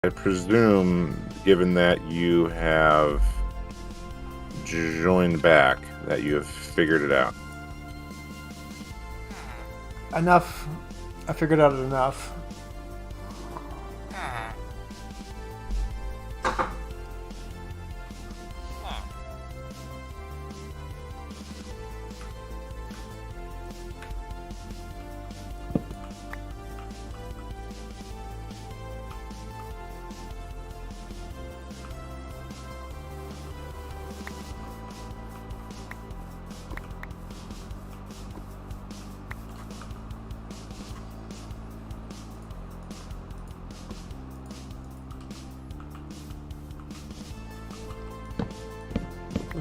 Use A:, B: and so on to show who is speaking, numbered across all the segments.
A: I presume, given that you have joined back, that you have figured it out.
B: Enough. I figured out enough.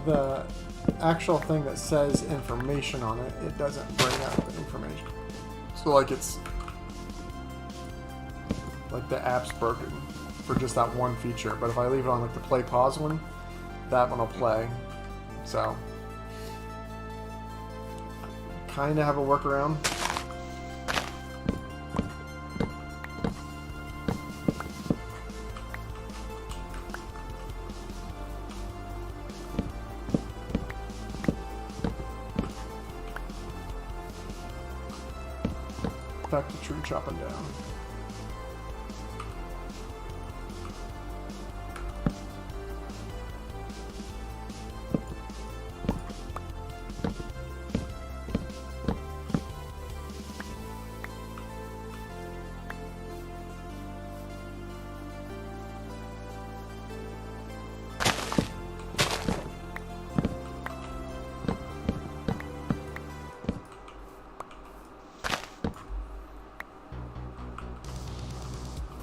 B: The actual thing that says information on it, it doesn't bring up the information. So like it's like the app's broken for just that one feature. But if I leave it on like the play pause one, that one will play. So kind of have a workaround. Back to tree chopping down.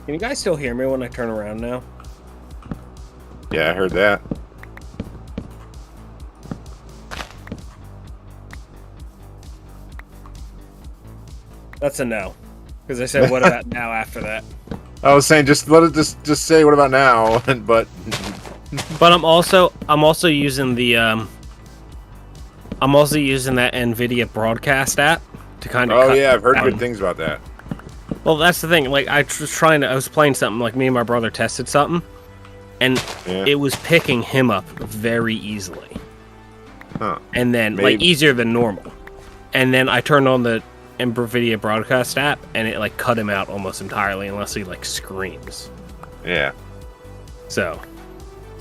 C: Can you guys still hear me when I turn around now?
A: Yeah, I heard that.
C: That's a no. Because I said, what about now after that?
A: I was saying, just let it just say, what about now? But
C: I'm also using the that NVIDIA broadcast app to kind of.
A: oh yeah, I've heard good things about that.
C: Well, that's the thing. Like, I was playing something. Like, me and my brother tested something, and it was picking him up very easily.
A: Huh.
C: And then, like, easier than normal. And then I turned on the NVIDIA broadcast app, and it like cut him out almost entirely, unless he like screams.
A: Yeah.
C: So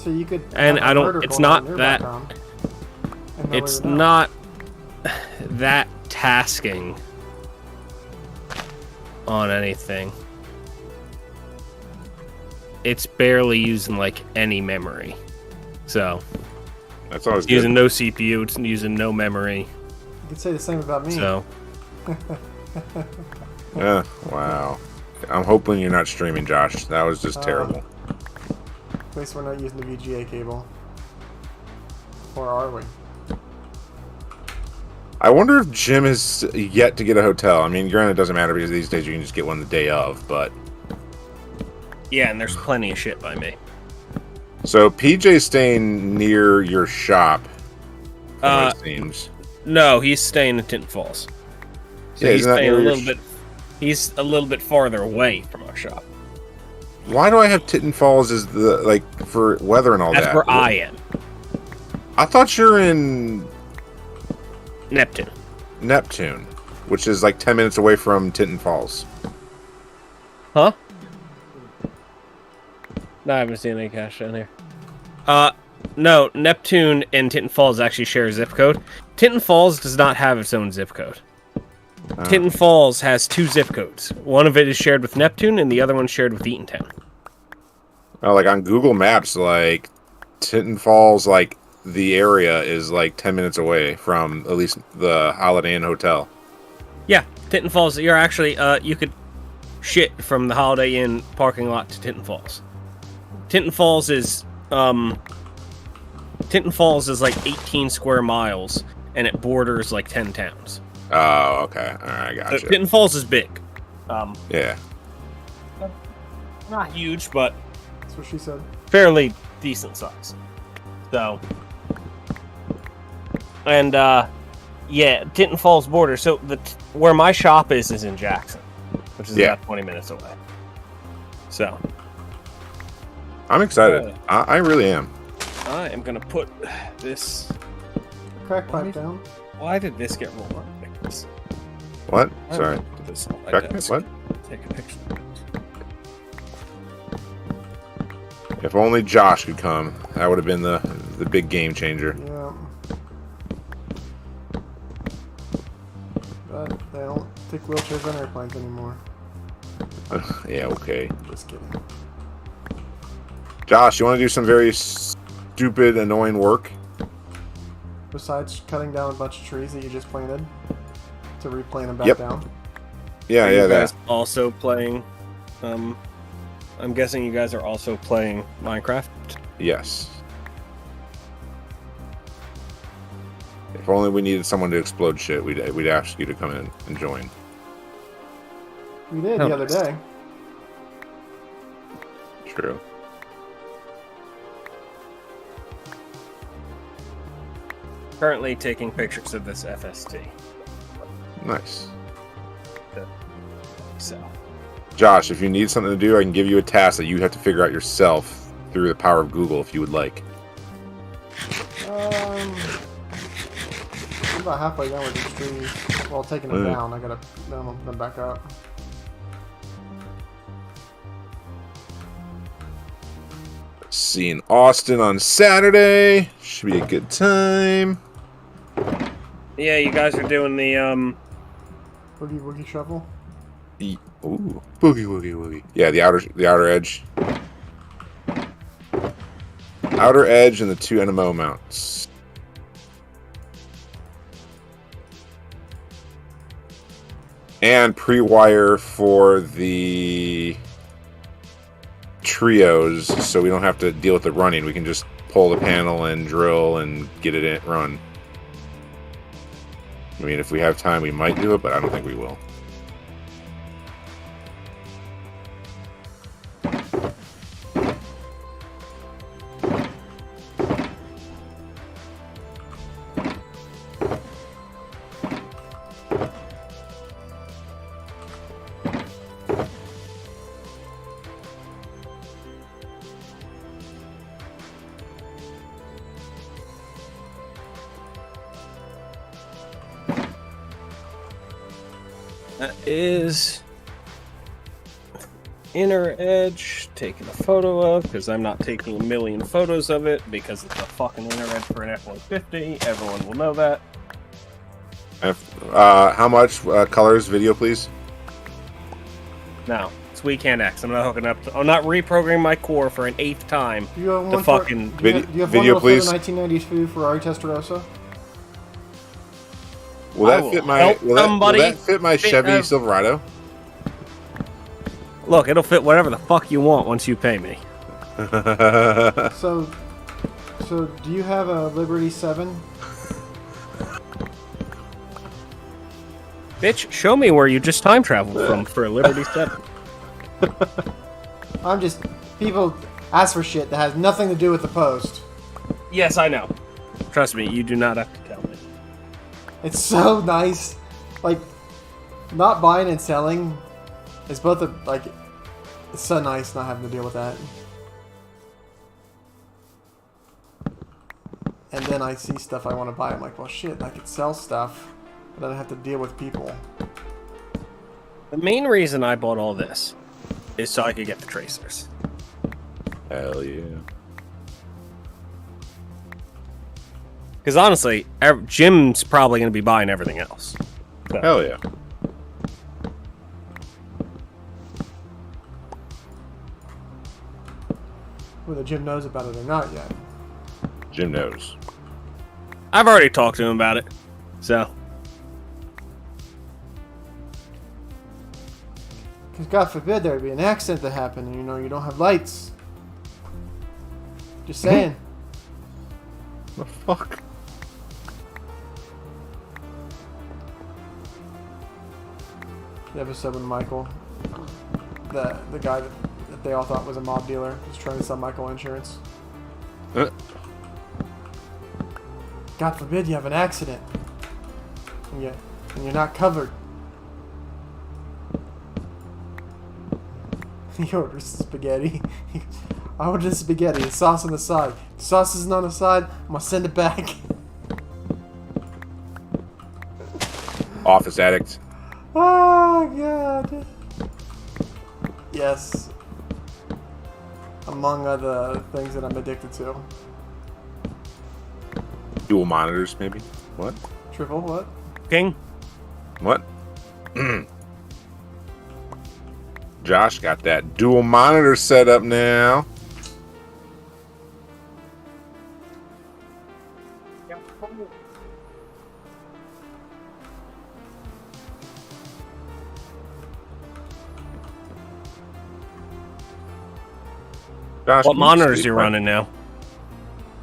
B: you could.
C: And I don't. It's not that. It's not that tasking on anything. It's barely using like any memory. So
A: that's always
C: using
A: good.
C: no CPU. It's using no memory.
B: You could say the same about me.
C: So.
A: Yeah. Wow. I'm hoping you're not streaming, Josh. That was just terrible.
B: At least we're not using the VGA cable. Or are we?
A: I wonder if Jim has yet to get a hotel. I mean, granted, it doesn't matter because these days you can just get one the day of, but...
C: Yeah, and there's plenty of shit by me.
A: So, PJ's staying near your shop, from what it seems.
C: No, he's staying in Tinton Falls. So
A: yeah,
C: he's staying a little bit... He's a little bit farther away from our shop.
A: Why do I have Tinton Falls as the, like, for weather and all that?
C: That's where I am.
A: I thought you're in... Neptune, which is like 10 minutes away from Tinton Falls.
C: Huh? No, I haven't seen any cash down here. No, Neptune and Tinton Falls actually share a zip code. Tinton Falls does not have its own zip code. Tinton Falls has 2 zip codes. One of it is shared with Neptune, and the other one shared with Eatontown.
A: Oh, like on Google Maps, like Tinton Falls, like the area is like 10 minutes away from at least the Holiday Inn Hotel.
C: Yeah, Tinton Falls. You're actually you could shit from the Holiday Inn parking lot to Tinton Falls. Tinton Falls is like 18 square miles, and it borders like 10 towns.
A: Oh, okay. All right, gotcha.
C: So Tinton Falls is big.
A: Yeah.
C: Not huge, but
B: That's what she said.
C: fairly decent size. So, and yeah, Tinton Falls border. So where my shop is in Jackson, which is about 20 minutes away. So,
A: I'm excited. I really am.
C: I am gonna put this.
B: Crack pipe down.
C: Why did this get rolled on?
A: What? Sorry.
C: Put this on my
A: Crack
C: desk.
A: what?
C: Take a picture of it.
A: If only Josh could come, that would have been the big game changer.
B: Yeah. But they don't take wheelchairs on airplanes anymore.
A: Yeah, okay.
B: Just kidding.
A: Josh, you want to do some very stupid, annoying work?
B: Besides cutting down a bunch of trees that you just planted to replant them back
A: Yep.
B: down.
A: Yeah,
C: Are
A: yeah,
C: you
A: that.
C: guys also playing? I'm guessing you guys are also playing Minecraft.
A: Yes. If only we needed someone to explode shit, we'd ask you to come in and join.
B: We did
C: Oh,
B: the other day.
A: True.
C: Currently taking pictures of this FST.
A: Nice.
C: So.
A: Josh, if you need something to do, I can give you a task that you have to figure out yourself through the power of Google if you would like.
B: I'm about halfway done with these trees. Well, taking them down. I gotta down them back up.
A: Seeing Austin on Saturday. Should be a good time.
C: Yeah, you guys are doing the
B: Boogie Woogie Shuffle.
A: Ooh, boogie woogie woogie. Yeah, the outer edge. Outer edge and the 2 NMO mounts. And pre-wire for the trios, so we don't have to deal with the running. We can just pull the panel and drill and get it in run. I mean, if we have time, we might do it, but I don't think we will.
C: that is inner edge. Taking a photo of because I'm not taking a million photos of it because it's a fucking inner edge for an F-150. Everyone will know that.
A: How much colors video, please?
C: Now, it's Weekend X. I'm not hooking up. I'm not reprogramming my core for an 8th time.
B: Do you have
C: The
B: one for,
C: fucking
B: do you have
A: video,
B: one
A: please.
B: for the 1992 Ferrari Testarossa?
A: Will
C: I
A: that
C: will
A: fit my
C: help
A: will that
C: somebody
A: fit my
C: fit
A: Chevy
C: a-
A: Silverado?
C: Look, it'll fit whatever the fuck you want once you pay me.
B: So do you have a Liberty 7?
C: Bitch, show me where you just time traveled from for a Liberty 7.
B: I'm just... People ask for shit that has nothing to do with the post.
C: Yes, I know. Trust me, you do not have to tell me.
B: It's so nice. Like, not buying and selling is both a... Like, it's so nice not having to deal with that. And then I see stuff I want to buy. I'm like, well, shit, I could sell stuff, but I don't have to deal with people.
C: The main reason I bought all this is so I could get the tracers.
A: Hell yeah.
C: Because honestly, Jim's probably going to be buying everything else. So.
A: Hell yeah.
B: Whether Jim knows about it or not yet.
A: Jim knows.
C: I've already talked to him about it. So,
B: Because God forbid there would be an accident that happened and, you know, you don't have lights. Just saying.
A: The fuck?
B: The episode with Michael, the guy that they all thought was a mob dealer, was trying to sell Michael insurance. God forbid you have an accident, and you're not covered. He orders spaghetti. He goes, I ordered spaghetti. The sauce on the side. The sauce isn't on the side. I'm gonna send it back.
A: Office Addict.
B: Oh god. Yes. Among other things that I'm addicted to.
A: Dual monitors, maybe. What?
B: Triple what?
C: King.
A: What? Josh got that dual monitor set up now. Josh,
C: What
A: can
C: monitors
A: sleep,
C: you
A: right?
C: running now?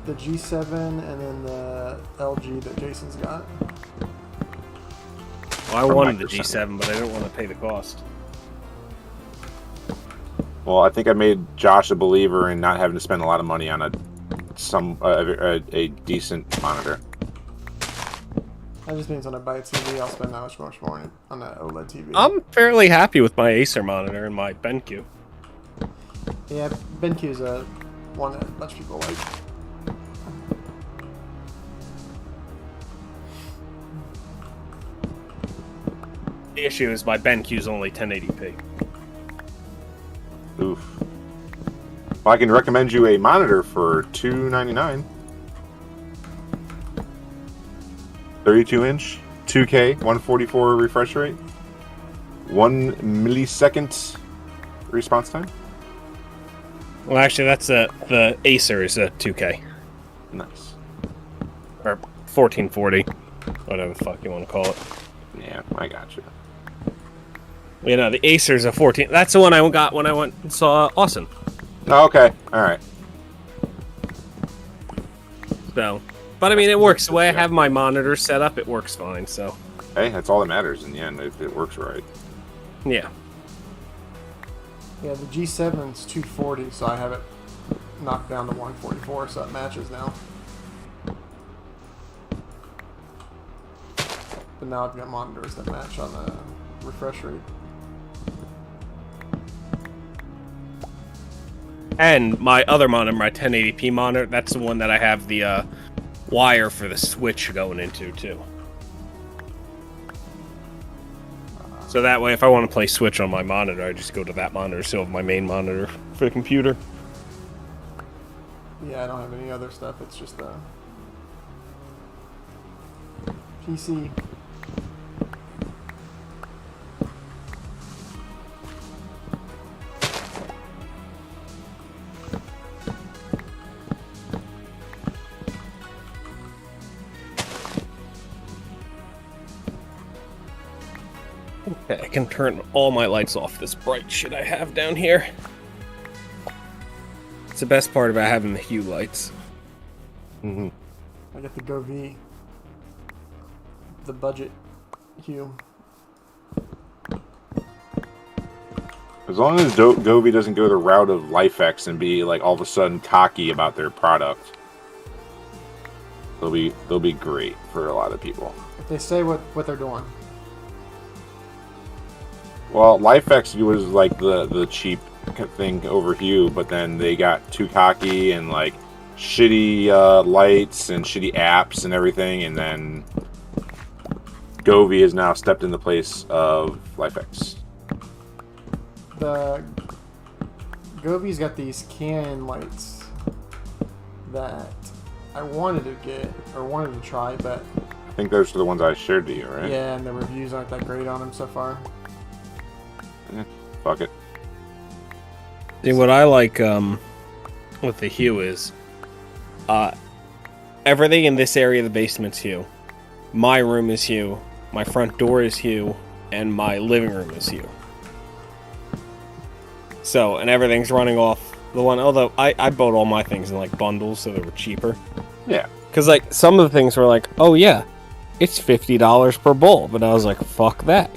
B: The G7 and then the LG that Jason's got.
C: Well, I
A: From
C: wanted the
A: Microsoft.
C: G7, but I didn't want to pay the cost.
A: Well, I think I made Josh a believer in not having to spend a lot of money on a decent monitor.
B: That just means when I buy a TV, I'll spend that much more on that OLED TV.
C: I'm fairly happy with my Acer monitor and my BenQ.
B: Yeah, BenQ's a one that a bunch of people like.
C: The issue is my BenQ is only 1080p.
A: Oof. Well, I can recommend you a monitor for $299. 32-inch, 2K, 144 refresh rate, 1 millisecond response time.
C: Well, actually, that's the Acer is a 2K
A: Nice.
C: or 1440, whatever the fuck you want to call it.
A: Yeah, I got you.
C: You know, the Acer's a 14. That's the one I got when I went and saw Austin.
A: Oh, okay, all right.
C: So, but I mean, it works. The way I have my monitor set up, it works fine. So,
A: Hey, that's all that matters in the end, if it works right.
C: yeah.
B: Yeah, the G7's 240, so I have it knocked down to 144, so it matches now. But now I've got monitors that match on the refresh rate.
C: And my other monitor, my 1080p monitor, that's the one that I have the wire for the switch going into too. So that way, if I want to play Switch on my monitor, I just go to that monitor, so I have my main monitor for the computer.
B: Yeah, I don't have any other stuff. It's just a PC.
C: Okay, I can turn all my lights off this bright shit I have down here. It's the best part about having the Hue lights.
A: Mm-hmm.
B: I got the Go V, the budget Hue.
A: As long as Govee doesn't go the route of LifeX and be like all of a sudden cocky about their product, they'll be great for a lot of people.
B: If they say what they're doing.
A: Well, LifeX was like the cheap thing over Hue, but then they got too cocky and like shitty lights and shitty apps and everything, and then Govee has now stepped in the place of LifeX.
B: The Govi's got these Canon lights that I wanted to get or wanted to try, but
A: I think those are the ones I shared to you, right?
B: yeah, and the reviews aren't that great on them so far.
A: Fuck it.
C: See, what I like with the Hue is everything in this area of the basement's Hue. My room is Hue, my front door is Hue, and my living room is Hue. So, and everything's running off the one, although I bought all my things in like bundles so they were cheaper.
A: Yeah.
C: Because like some of the things were like, oh yeah, it's $50 per bulb, and I was like, fuck that.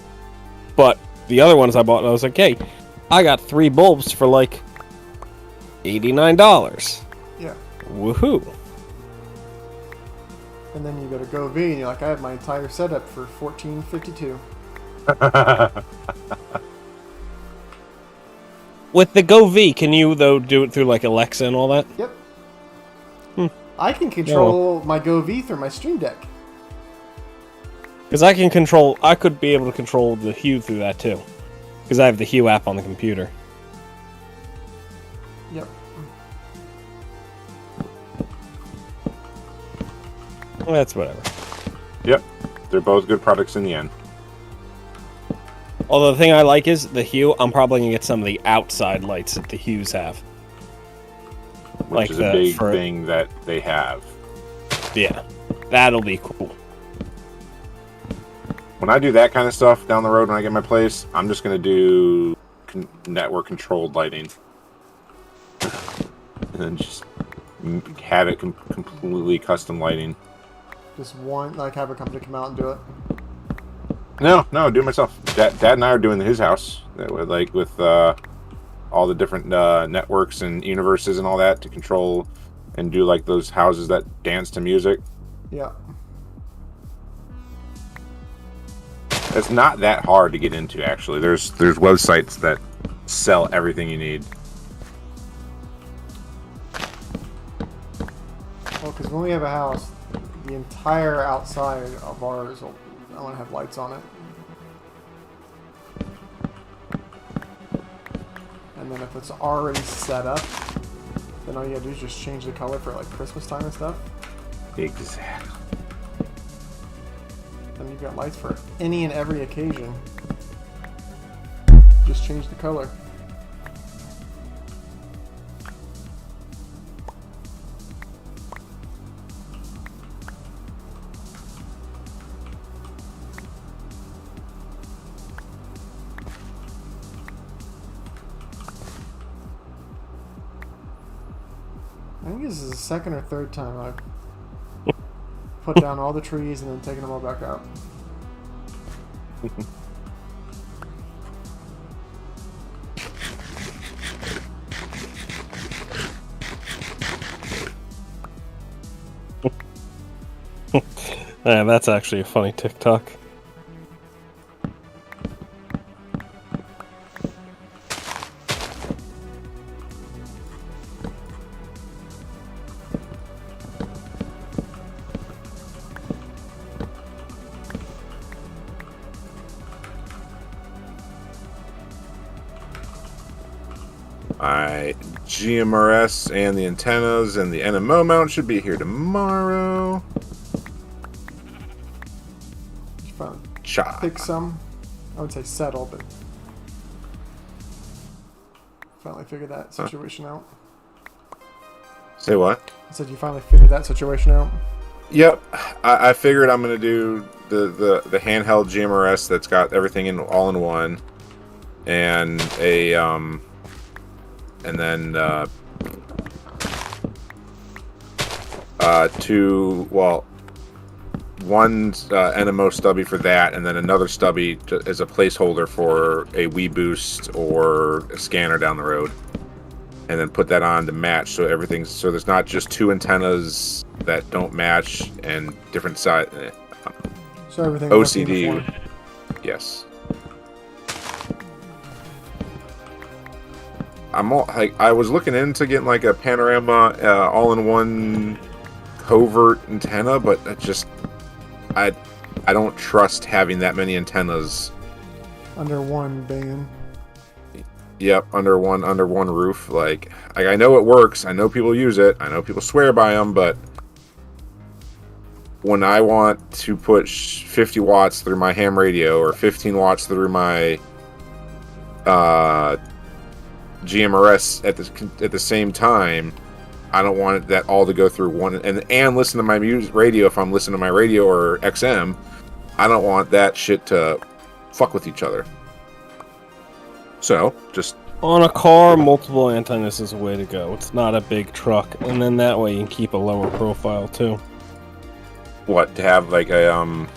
C: But the other ones I bought, I was like, hey, I got 3 bulbs for like $89.
B: Yeah.
C: Woohoo.
B: And then you go to Go V and you're like, I have my entire setup for $14.52.
C: with the Go V, can you though do it through like Alexa and all that?
B: Yep.
C: Hmm.
B: I can control my Go V through my Stream Deck.
C: Because I could be able to control the Hue through that too. Because I have the Hue app on the computer.
B: Yep.
C: Well, that's whatever.
A: Yep. They're both good products in the end.
C: Although the thing I like is the Hue, I'm probably going to get some of the outside lights that the Hues have.
A: Which
C: Like
A: is a big thing that they have.
C: Yeah. That'll be cool.
A: When I do that kind of stuff down the road when I get my place, I'm just going to do network controlled lighting. And then just have it completely custom lighting.
B: Just have a company come out and do it.
A: No, do it myself. Dad and I are doing his house, with all the different networks and universes and all that to control and do like those houses that dance to music.
B: Yeah.
A: It's not that hard to get into, actually. There's websites that sell everything you need.
B: Well, because when we have a house, the entire outside of ours, I want to have lights on it. And then if it's already set up, then all you gotta do is just change the color for like Christmas time and stuff.
A: Exactly.
B: And you've got lights for any and every occasion. Just change the color. I think this is the second or third time I've put down all the trees and then taken them all back out.
C: Yeah, that's actually a funny TikTok.
A: GMRS and the antennas and the NMO mount should be here tomorrow.
B: You found
A: Cha.
B: pick some. I would say settle, but finally figured that situation out.
A: Say what?
B: I said you finally figured that situation out.
A: Yep, I figured I'm gonna do the handheld GMRS that's got everything in all in one, and a and then one NMO stubby for that, and then another stubby as a placeholder for a Wii Boost or a scanner down the road, and then put that on to match so there's not just two antennas that don't match and different size.
B: So everything
A: OCD. Yes. I was looking into getting like a panorama all-in-one covert antenna, but I don't trust having that many antennas
B: under one band.
A: Yep, under one roof. Like I know it works. I know people use it. I know people swear by them, but when I want to push 50 watts through my ham radio or 15 watts through my GMRS at the same time, I don't want that all to go through one and listen to my music radio. If I'm listening to my radio or XM, I don't want that shit to fuck with each other. So just
C: on a car, multiple antennas is the way to go. It's not a big truck, and then that way you can keep a lower profile too.
A: What, to have like a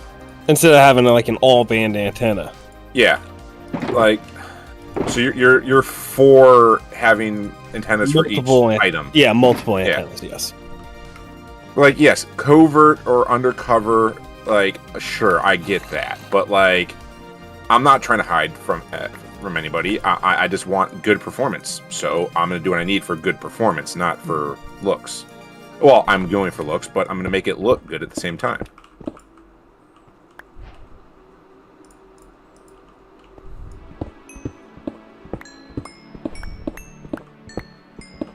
C: instead of having like an all band antenna.
A: Yeah, like so you're for having antennas
C: multiple
A: for each item.
C: Yeah, multiple antennas. Yeah. Yes.
A: Like yes, covert or undercover. Like sure, I get that, but like I'm not trying to hide from from anybody. I just want good performance. So I'm going to do what I need for good performance, not for looks. Well, I'm going for looks, but I'm going to make it look good at the same time.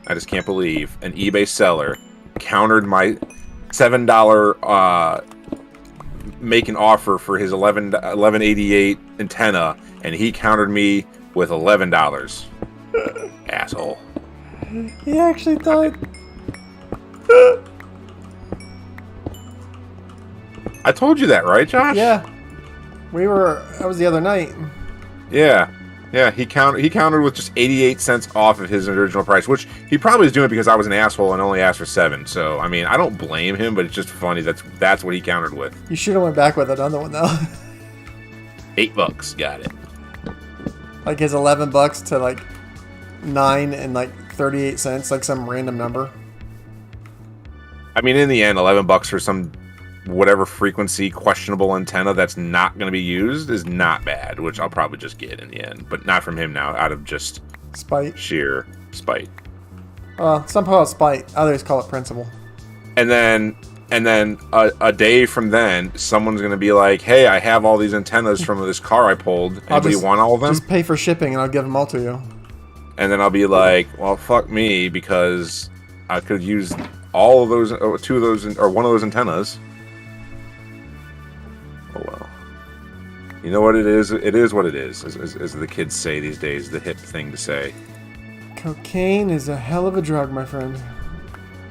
A: I just can't believe an eBay seller countered my $7 make an offer for his 1188 antenna, and he countered me with $11. Asshole.
B: He actually thought.
A: I told you that, right, Josh?
B: Yeah. That was the other night.
A: Yeah. Yeah, he countered with just 88 cents off of his original price, which he probably was doing because I was an asshole and only asked for 7. So, I mean, I don't blame him, but it's just funny that's what he countered with.
B: You should have went back with another one, though.
A: $8, got it.
B: Like his $11 to like 9 and like 38 cents, like some random number.
A: I mean, in the end, $11 for some whatever frequency questionable antenna that's not going to be used is not bad, which I'll probably just get in the end, but not from him now, out of just
B: spite,
A: sheer spite.
B: Some call it spite, others call it principle.
A: And then a day from then, someone's going to be like, "Hey, I have all these antennas from this car I pulled. Anybody want all of them?"
B: Just pay for shipping, and I'll give them all to you.
A: And then I'll be like, "Well, fuck me, because I could use all of those, or 2 of those, or 1 of those antennas." Oh well. You know what it is? It is what it is, as the kids say these days, the hip thing to say.
B: Cocaine is a hell of a drug, my friend.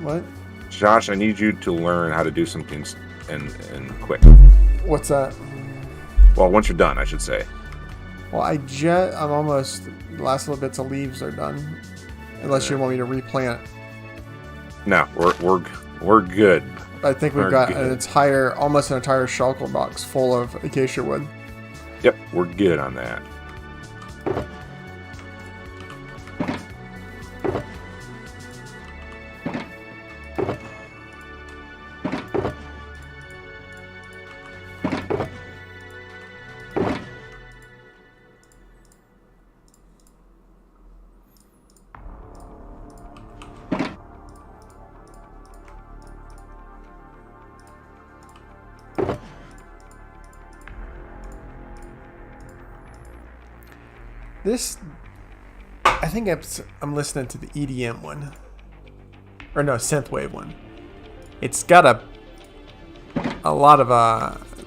B: What?
A: Josh, I need you to learn how to do some things and quick.
B: What's that?
A: Well, once you're done, I should say.
B: Well, I'm almost, the last little bits of leaves are done. Unless you want me to replant.
A: No, we're good.
B: I think we've got almost an entire shulker box full of acacia wood.
A: Yep, we're good on that.
B: I think I'm listening to the EDM one. Or no, synthwave one. It's got a lot of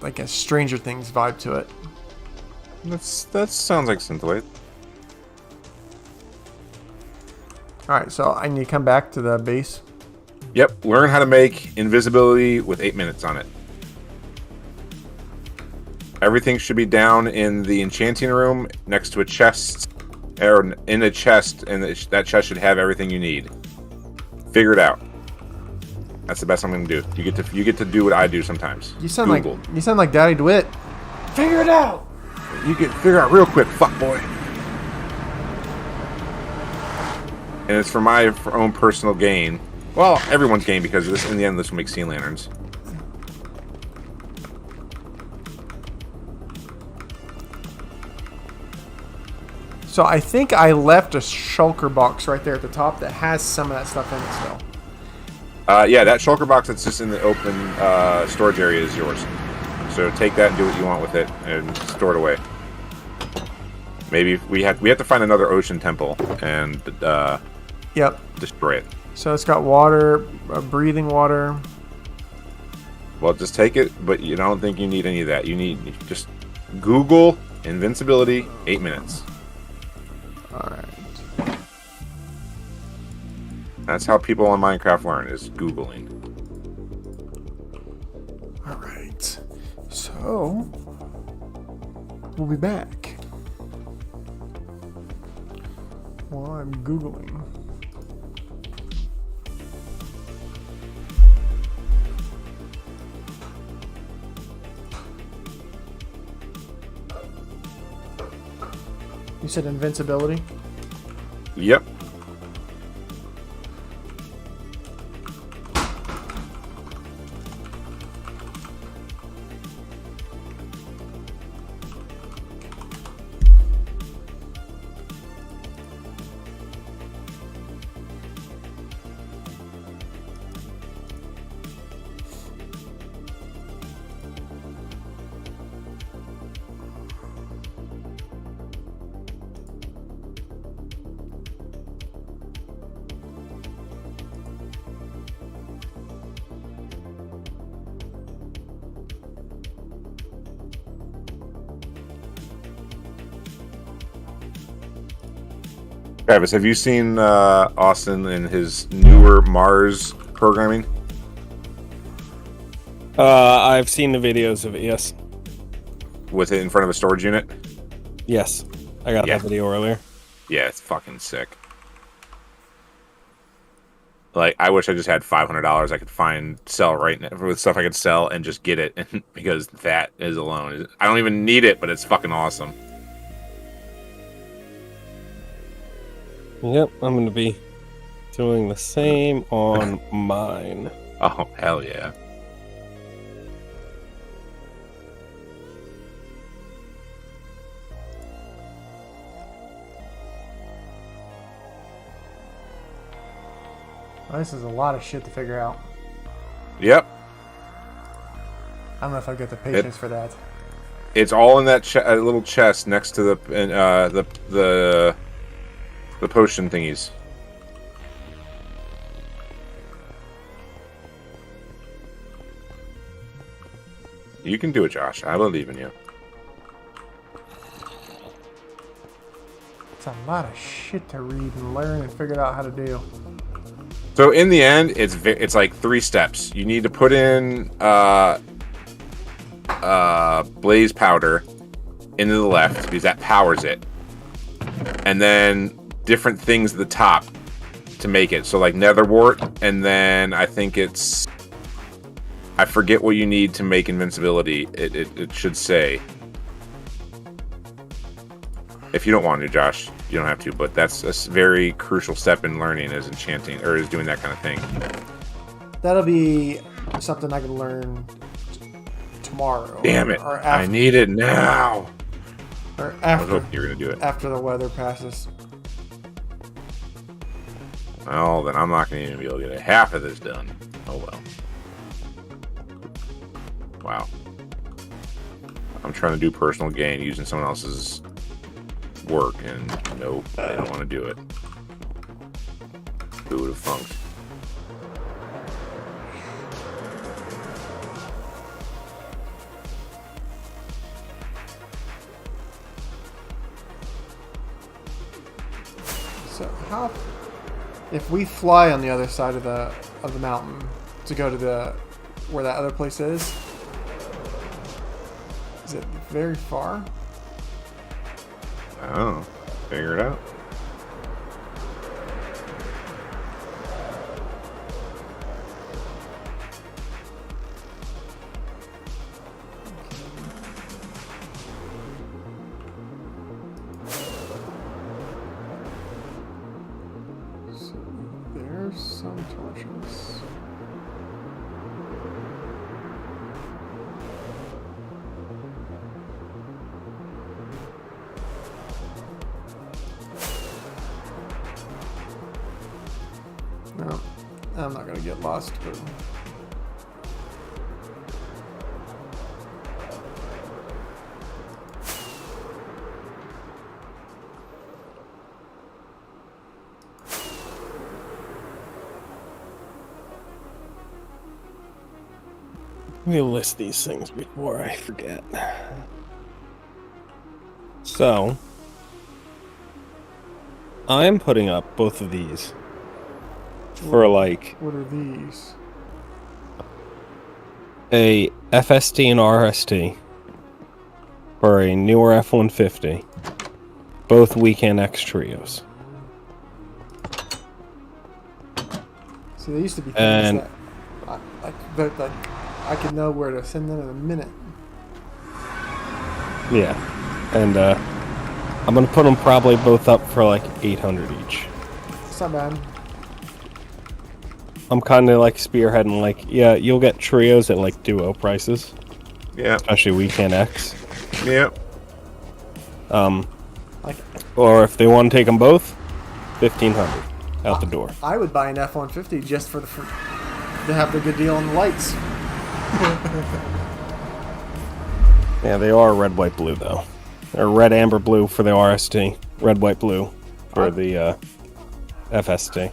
B: like a Stranger Things vibe to it.
A: That sounds like synthwave.
B: Alright, so I need to come back to the base.
A: Yep, learn how to make invisibility with 8 minutes on it. Everything should be down in the enchanting room next to a chest, or in a chest, and that chest should have everything you need. Figure it out. That's the best I'm gonna do. You get to do what I do sometimes.
B: You sound
A: Google.
B: like Daddy DeWitt. Figure it out.
A: You get figure out real quick, fuck boy. And it's for my own personal gain. Well, everyone's gain, because in the end, this will make sea lanterns.
B: So I think I left a shulker box right there at the top that has some of that stuff in it still.
A: Yeah, that shulker box that's just in the open storage area is yours. So take that and do what you want with it and store it away. Maybe we have to find another ocean temple and
B: yep,
A: destroy it.
B: So it's got water, breathing water.
A: Well, just take it, but you don't think you need any of that. You just Google invincibility 8 minutes.
B: Alright.
A: That's how people on Minecraft learn, is Googling.
B: Alright. So, we'll be back. While I'm Googling. You said invincibility?
A: Yep. Travis, have you seen Austin and his newer Mars programming?
C: I've seen the videos of it. Yes.
A: With it in front of a storage unit?
C: Yes. I got that video earlier.
A: Yeah, it's fucking sick. Like, I wish I just had $500 I could sell right now with stuff I could sell and just get it because that is alone. I don't even need it, but it's fucking awesome.
C: Yep, I'm going to be doing the same on mine.
A: Oh, hell yeah.
B: Well, this is a lot of shit to figure out.
A: Yep.
B: I don't know if I've got the patience for that.
A: It's all in that little chest next to the potion thingies. You can do it, Josh. I believe in you.
B: It's a lot of shit to read and learn and figure out how to do.
A: So in the end, it's like 3 steps. You need to put in blaze powder into the left because that powers it, and then different things at the top to make it. So like nether wart, and then I think I forget what you need to make invincibility. It should say. If you don't want to, Josh, you don't have to, but that's a very crucial step in learning is enchanting, or is doing that kind of thing.
B: That'll be something I can learn tomorrow.
A: Damn it.
B: Or
A: I need it now.
B: Or
A: I was
B: after,
A: hoping you were going to do it.
B: after the weather passes.
A: Well, then I'm not going to even be able to get half of this done. Oh, well. Wow. I'm trying to do personal gain using someone else's work, and nope, they don't want to do it. Who would have funked?
B: So how, if we fly on the other side of the mountain to go to where that other place is it very far?
A: Oh, figure it out.
B: So there's some torches. No, I'm not gonna get lost, but
C: Let me list these things before I forget. So, I'm putting up both of these for like
B: what are these?
C: a FST and RST for a newer F-150, both Weekend X trios.
B: See, they used to be things
C: And-
B: that I could know where to send them in a minute.
C: Yeah, and I'm gonna put them probably both up for like 800 each.
B: It's not bad.
C: I'm kind of like spearheading, like, yeah, you'll get trios at like duo prices,
A: Yeah.
C: especially Weekend X.
A: Yep.
B: Like,
C: Or if they want to take them both, 1,500 out the door.
B: I would buy an F-150 just to have the good deal on the lights.
C: Yeah, they are red, white, blue though. They're red, amber, blue for the RST, red, white, blue for the FST.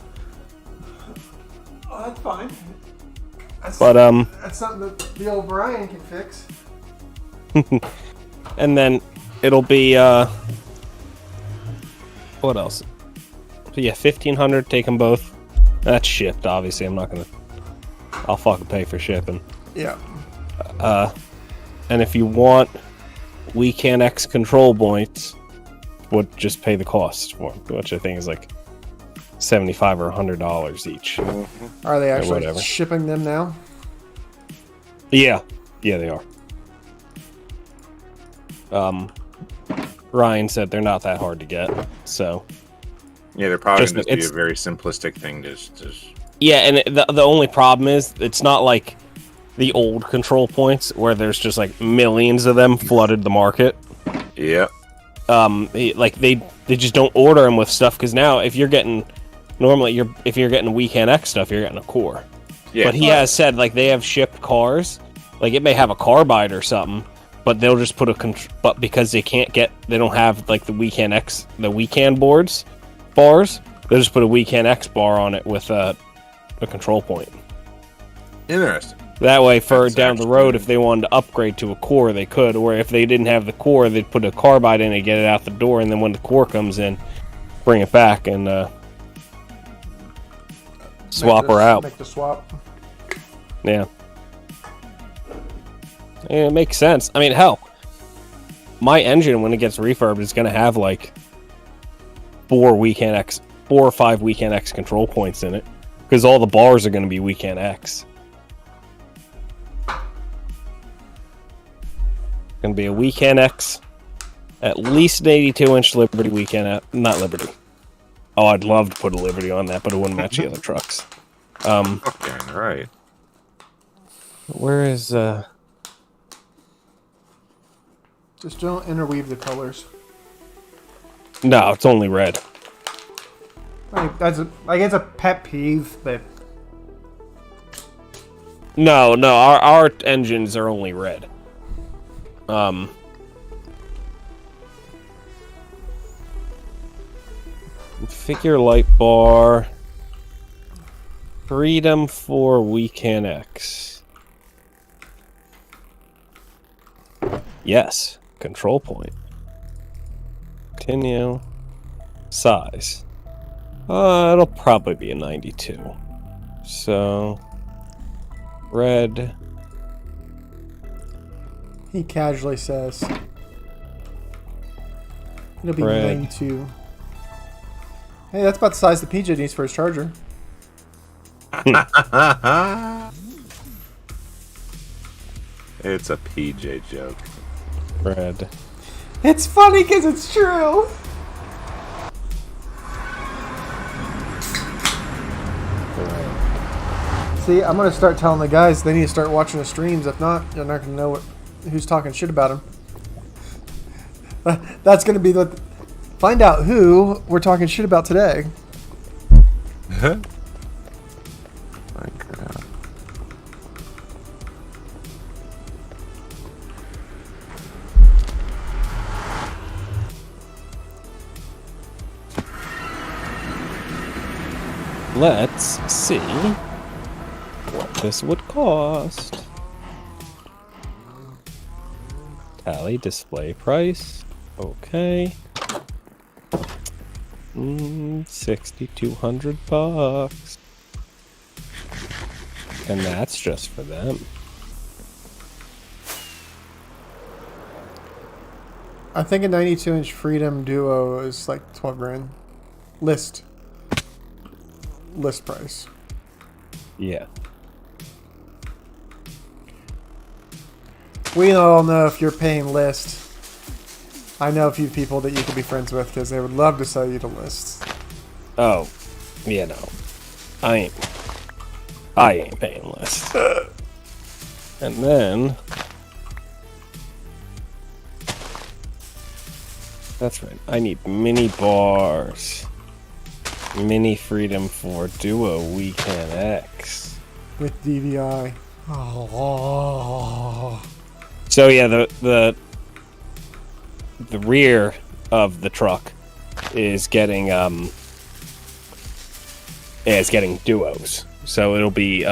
B: Oh, that's fine.
C: But
B: That's something that the old Brian can fix.
C: and then it'll be what else? So yeah, 1,500. Take them both. That's shipped. Obviously, I'll fucking pay for shipping.
B: Yeah.
C: And if you want Weekend X control points, would just pay the cost for them, which I think is like $75 or $100 each.
B: Are they actually
C: whatever.
B: shipping them now?
C: Yeah, they are. Ryan said they're not that hard to get, so
A: Yeah, they're probably
C: Just-
A: going to be a
C: it's-
A: very simplistic thing. Just
C: yeah. And the only problem is it's not like the old control points where there's just like millions of them flooded the market.
A: yeah.
C: Like they just don't order them with stuff because now if you're getting Weekend X stuff, you're getting a core.
A: Yeah.
C: But he has said like they have shipped cars, like it may have a carbide or something, but they'll just put but because they don't have like the Weekend X, the Weekend bars, they'll just put a Weekend X bar on it with a control point.
A: Interesting.
C: That way, for
A: That's
C: down the
A: actually-
C: road, if they wanted to upgrade to a core, they could. Or if they didn't have the core, they'd put a carbide in and get it out the door, and then when the core comes in, bring it back and swap her out.
B: Make the swap.
C: Yeah. Yeah, it makes sense. I mean, hell, my engine, when it gets refurbed, is going to have like 4 or 5 Weekend X control points in it. Because all the bars are going to be Weekend X. Going to be a Weekend X, at least an 82-inch Liberty Weekend, not Liberty. Oh, I'd love to put a Liberty on that, but it wouldn't match the other trucks.
A: Okay, right.
C: Where is
B: Just don't interweave the colors.
C: No, it's only red.
B: Like it's a pet peeve, but
C: No, our engines are only red. Figure light bar. Freedom for Weekend X. Yes. Control point. Continue. Size. It'll probably be a 92. So, red.
B: he casually says it'll be
C: Red.
B: 92. Hey, that's about the size the PJ needs for his charger.
A: It's a PJ joke.
C: Red.
B: It's funny because it's true. See, I'm gonna start telling the guys they need to start watching the streams. If not, you're not gonna know who's talking shit about them. That's gonna be the find out who we're talking shit about today.
C: Let's see what this would cost. Tally display price. Okay. $6,200. And that's just for them.
B: I think a 92-inch Freedom Duo is like 12 grand. List price.
C: Yeah.
B: We all know if you're paying list. I know a few people that you could be friends with because they would love to sell you to lists.
C: Oh. Yeah, no. I ain't paying less. And then that's right. I need mini bars. Mini Freedom for Duo Weekend X.
B: With DVI. Oh.
C: So yeah, the rear of the truck is getting it's getting duos. So it'll be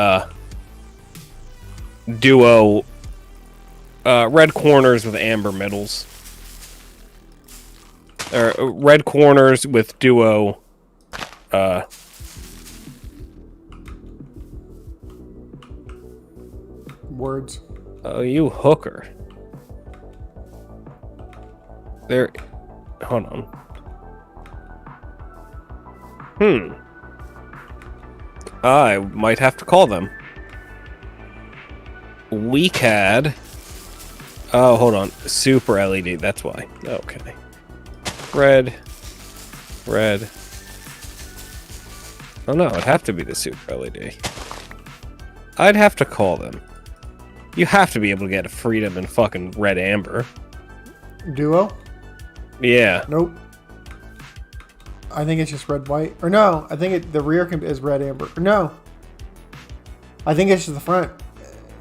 C: duo red corners with amber middles. Or red corners with duo
B: Words.
C: Oh, you hooker. There. Hold on. I might have to call them. WeCAD. Oh, hold on. Super LED. That's why. Okay. Red. Oh no, it'd have to be the Super LED. I'd have to call them. You have to be able to get a Freedom and fucking Red Amber.
B: Duo?
C: Yeah.
B: Nope. I think it's just red white. Or no, I think the rear is red amber. Or no. I think it's just the front.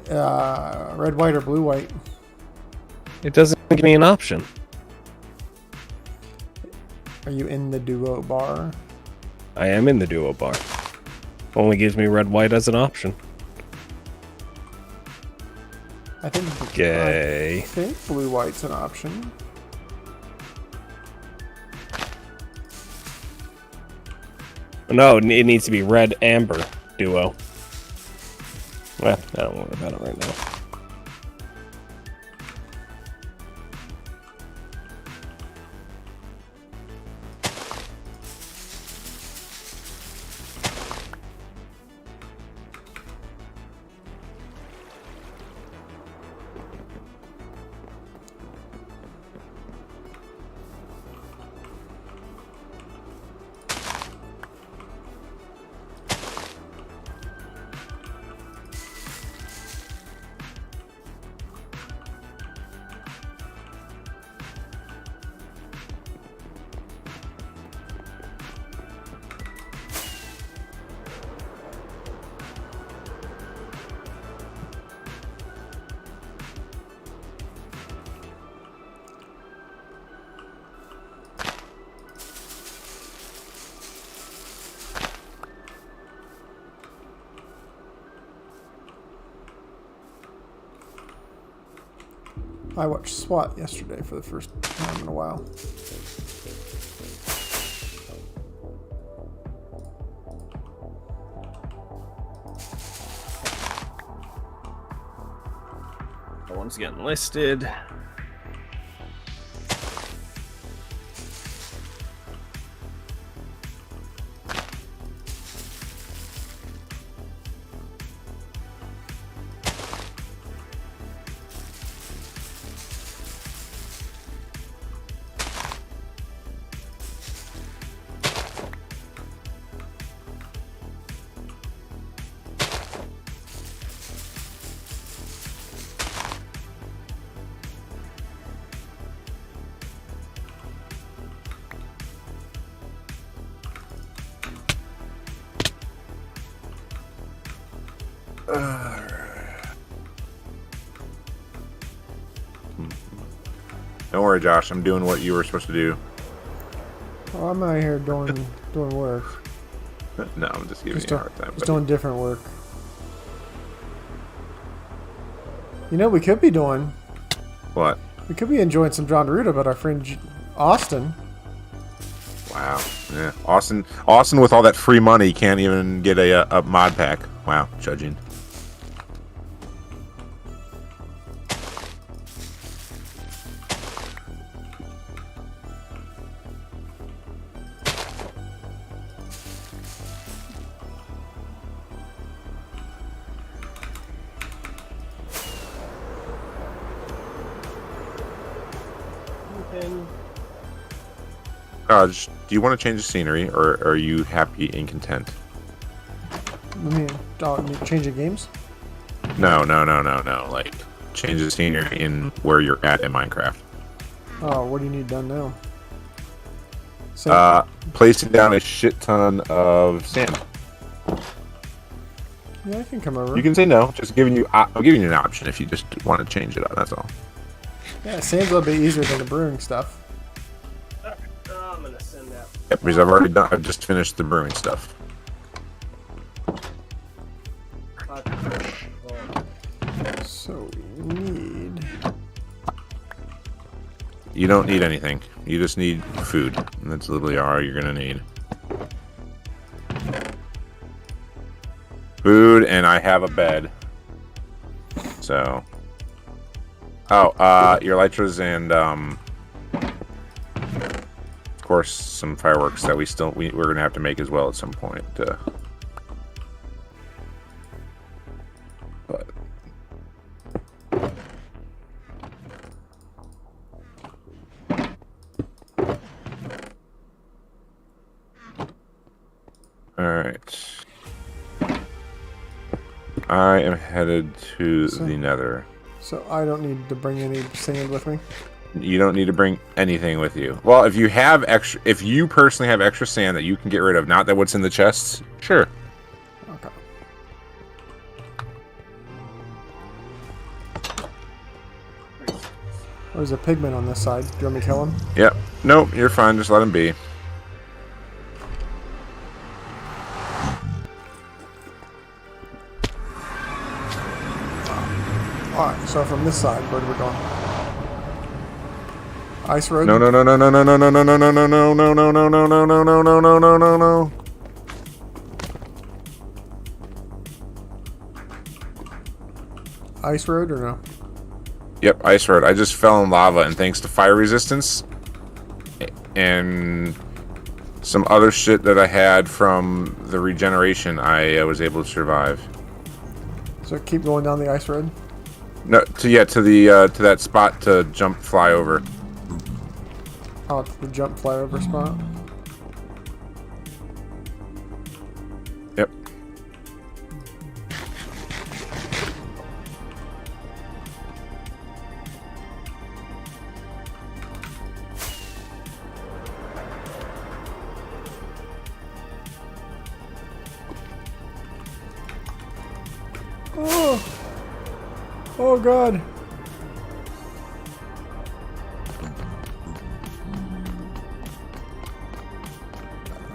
B: Red white or blue white.
C: It doesn't give me an option.
B: Are you in the duo bar?
C: I am in the duo bar. Only gives me red white as an option.
B: I think.
C: Gay.
B: I think blue white's an option.
C: No, it needs to be red amber duo. Well, I don't worry about it right now.
B: I watched SWAT yesterday for the first time in a while.
C: That one's getting listed.
A: Don't worry, Josh. I'm doing what you were supposed to do.
B: Oh, I'm out here doing work.
A: No, I'm just giving you a hard time.
B: Just doing different work. You know, we could be doing.
A: What?
B: We could be enjoying some John Naruto, but our friend Austin.
A: Wow. Yeah. Austin with all that free money can't even get a mod pack. Wow. Judging. Do you want to change the scenery, or are you happy and content?
B: Changing games?
A: No. Like, change the scenery in where you're at in Minecraft.
B: Oh, what do you need done now? So,
A: Placing down a shit ton of sand.
B: Yeah, I can come over.
A: You can say no. Just giving you. I'm giving you an option if you just want to change it up. That's all.
B: Yeah, sand's a little bit easier than the brewing stuff.
C: I'm gonna send that.
A: Yep, because I've already done. I've just finished the brewing stuff.
B: So we need.
A: You don't need anything. You just need food, and that's literally all you're gonna need. Food, and I have a bed. So. Oh, your elytras and of course some fireworks that we're gonna have to make as well at some point. But all right, I am headed to the Nether.
B: So I don't need to bring any sand with me?
A: You don't need to bring anything with you. Well, if you personally have extra sand that you can get rid of, not that what's in the chests, sure.
B: Okay. There's a pigman on this side. Do you want me to kill him?
A: Yep. Nope, you're fine. Just let him be.
B: Alright, so from this side, where do we go? Ice road?
A: No.
B: Ice road or no?
A: Yep, ice road. I just fell in lava, and thanks to fire resistance and some other shit that I had from the regeneration, I was able to survive.
B: So keep going down the ice road?
A: No, to that spot to fly over.
B: Oh, the jump flyover spot?
A: Yep.
B: Oh! Oh god!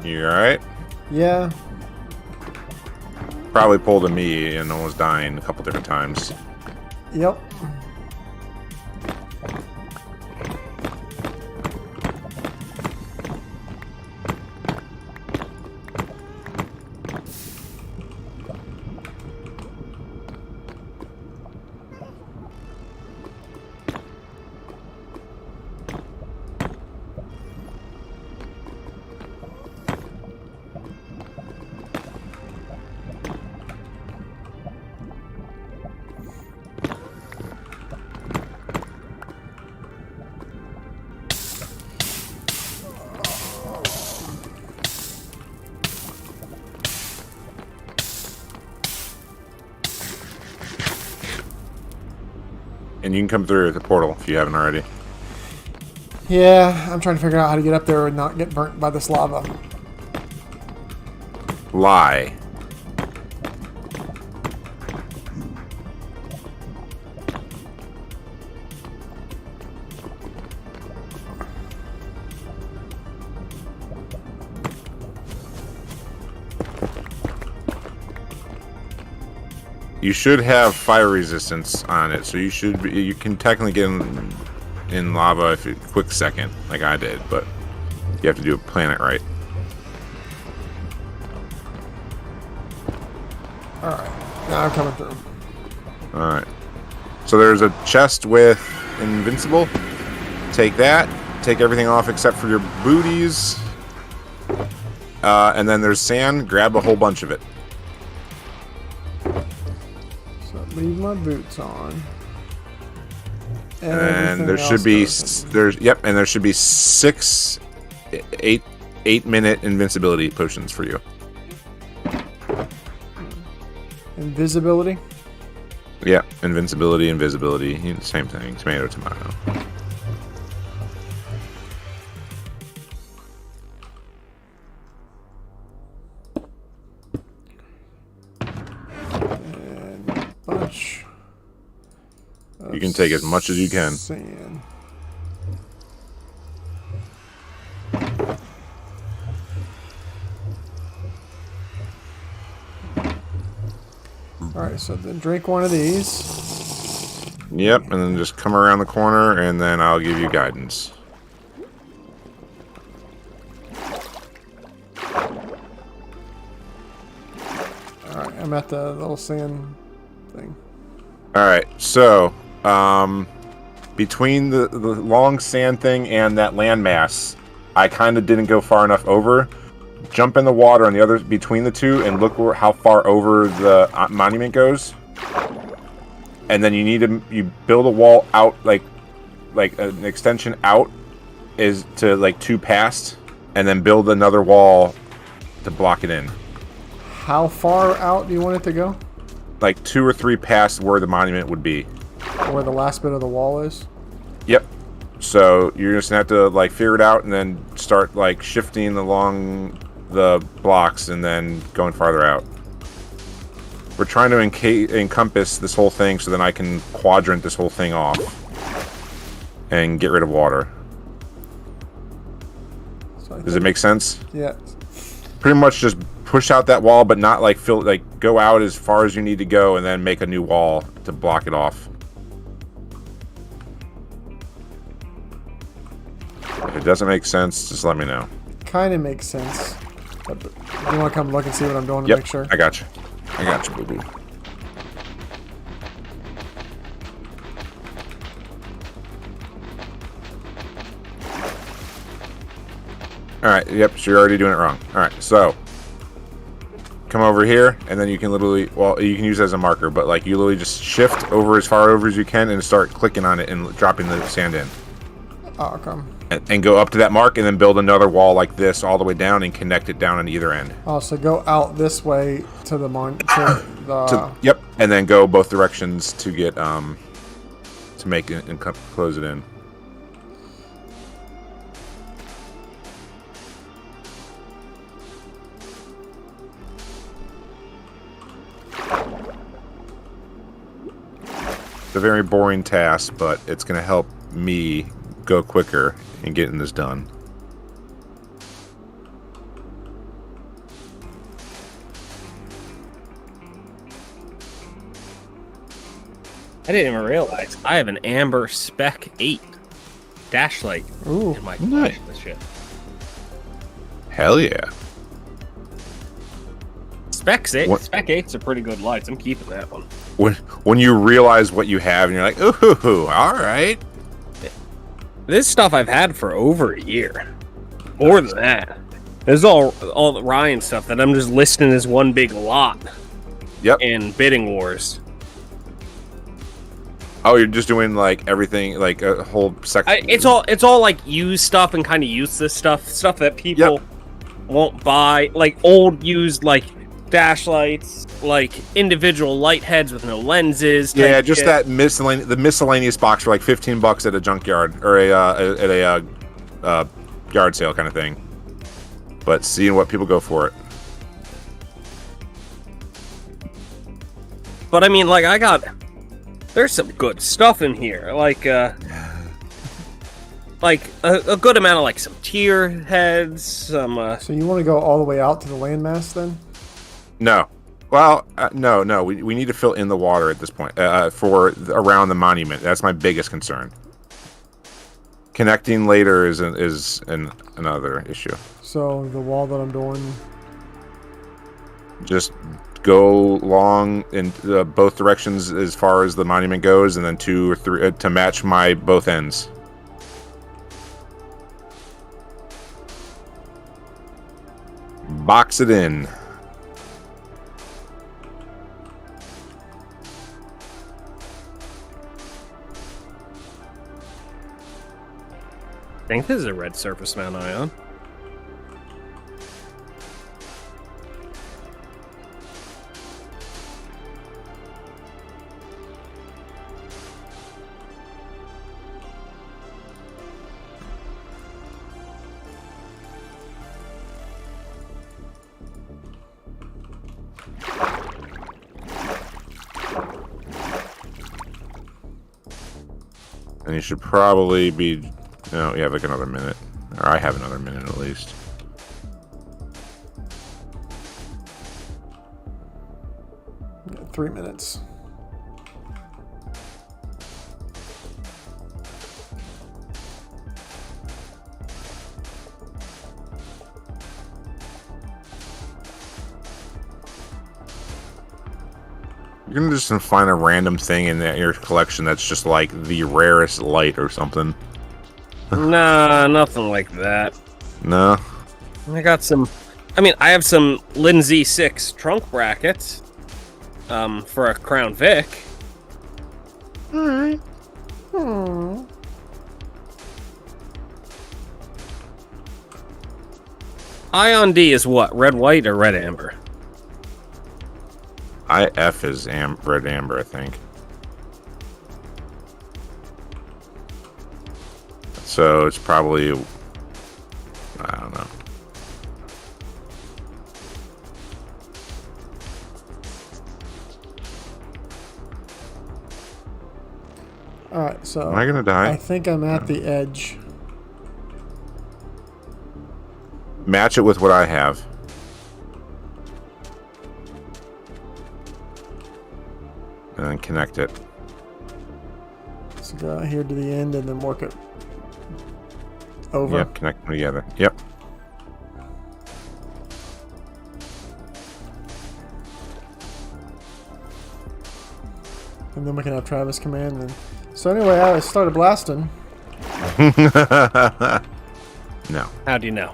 A: You alright?
B: Yeah.
A: Probably pulled a me and almost dying a couple different times.
B: Yep.
A: And you can come through the portal if you haven't already.
B: Yeah, I'm trying to figure out how to get up there and not get burnt by this lava.
A: Lie. You should have fire resistance on it, so you can technically get in lava if a quick second, like I did, but you have to plan it right.
B: Alright, now I'm coming through.
A: Alright. So there's a chest with invincible. Take that. Take everything off except for your booties. And then there's sand. Grab a whole bunch of it.
B: So leave my boots on.
A: And there should be and there should be 8-minute invincibility potions for you.
B: Invisibility?
A: Yeah, invincibility, invisibility, same thing. Tomato, tomato.
B: And a bunch.
A: You can take as much as you can.
B: Sand. Alright, so then drink one of these.
A: Yep, and then just come around the corner, and then I'll give you guidance.
B: Alright, I'm at the little sand thing.
A: All right, so between the long sand thing and that landmass, I kind of didn't go far enough over. Jump in the water on the other between the two and look how far over the monument goes. And then you build a wall out like an extension out is to like 2 past, and then build another wall to block it in.
B: How far out do you want it to go?
A: Like 2 or 3 past where the monument would be.
B: Where the last bit of the wall is?
A: Yep. So you're just gonna have to like figure it out and then start like shifting along the blocks and then going farther out. We're trying to encompass this whole thing so then I can quadrant this whole thing off and get rid of water.
B: So
A: Does it make sense?
B: Yeah.
A: Pretty much just push out that wall, but not like go out as far as you need to go and then make a new wall to block it off. If it doesn't make sense, just let me know.
B: Kind of makes sense. But do you want to come look and see what I'm doing to
A: Yep,
B: make sure?
A: I got you. I got you, boo-boo. Alright, yep, so you're already doing it wrong. Alright, so come over here, and then you can literally, well, you can use it as a marker, but like you literally just shift over as far over as you can and start clicking on it and dropping the sand in.
B: Oh, come.
A: And go up to that mark and then build another wall like this all the way down and connect it down on either end.
B: Oh, so go out this way to the
A: Yep, and then go both directions to get to make it and close it in. It's a very boring task, but it's going to help me go quicker in getting this done.
C: I didn't even realize I have an Amber Spec 8 dash light
B: Ooh,
C: in my
A: nice.
C: collection. This shit.
A: Hell yeah.
C: Spec 8.
A: What?
C: Spec 8's a pretty good lights. I'm keeping that one.
A: When you realize what you have and you're like, ooh, all right.
C: This stuff I've had for over a year. More than that. This is all the Ryan stuff that I'm just listing as one big lot
A: Yep.
C: in bidding wars.
A: Oh, you're just doing like everything, like a whole section.
C: It's all like used stuff and kind of useless stuff that people won't buy, like old used like dash lights, like individual light heads with no lenses. type
A: Yeah, just
C: shit.
A: that miscellaneous box for like $15 at a junkyard or at a yard sale kind of thing. But seeing what people go for it.
C: But I mean, like there's some good stuff in here, like a good amount of like some tier heads, some.
B: so you want to go all the way out to the landmass then?
A: No. Well, no. We need to fill in the water at this point for around the monument. That's my biggest concern. Connecting later is another issue.
B: So the wall that I'm doing.
A: Just go long in both directions as far as the monument goes, and then 2 or 3 to match my both ends. Box it in.
C: I think this is a red surface mount ion.
A: And you should probably be... No, you have like another minute. Or I have another minute at least.
B: Yeah, 3 minutes.
A: You're gonna just find a random thing in your collection that's just like the rarest light or something.
C: Nah, nothing like that.
A: No.
C: I got some. I mean, I have some Lindsay 6 trunk brackets. For a Crown Vic.
B: Alright.
C: Ion D is what? Red, white, or red, amber?
A: IF is red amber, I think. So it's probably, I don't know.
B: Alright, so
A: Am I gonna die?
B: I think I'm at the edge.
A: Match it with what I have. And then connect it.
B: So go out here to the end and then work it over.
A: Yep, connect them together. Yep.
B: And then we can have Travis come in. And... So anyway, I started blasting.
A: No.
C: How do you know?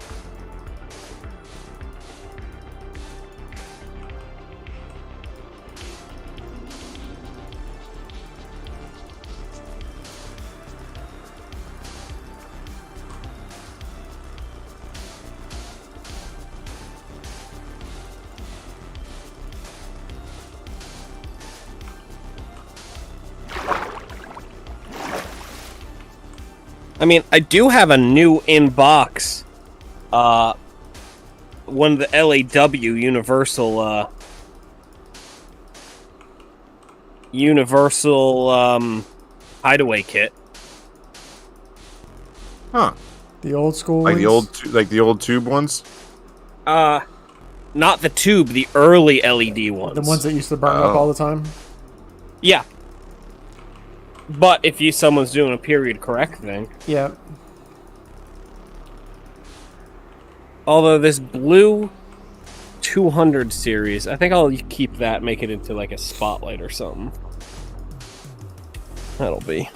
C: I mean, I do have a new in-box, one of the LAW Universal hideaway kit.
A: Huh.
B: The old school
A: Like
B: ones?
A: the old tube ones?
C: Not the tube, the early LED ones.
B: The ones that used to burn up all the time?
C: Yeah. But if someone's doing a period correct thing.
B: Yeah.
C: Although this blue 200 series, I think I'll keep that, make it into like a spotlight or something. That'll be.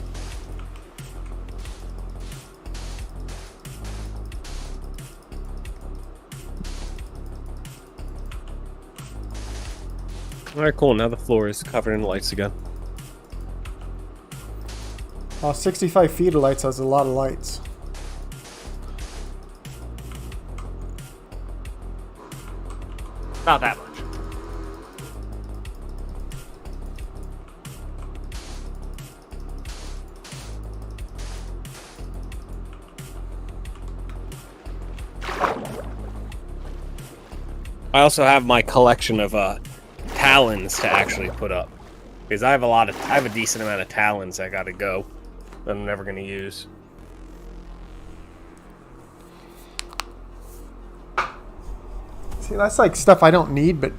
C: Alright, cool. Now the floor is covered in lights again.
B: 65 feet of lights has a lot of lights.
C: Not that much. I also have my collection of talons to actually put up, because I have a decent amount of talons that gotta go that I'm never gonna use.
B: See, that's like stuff I don't need, but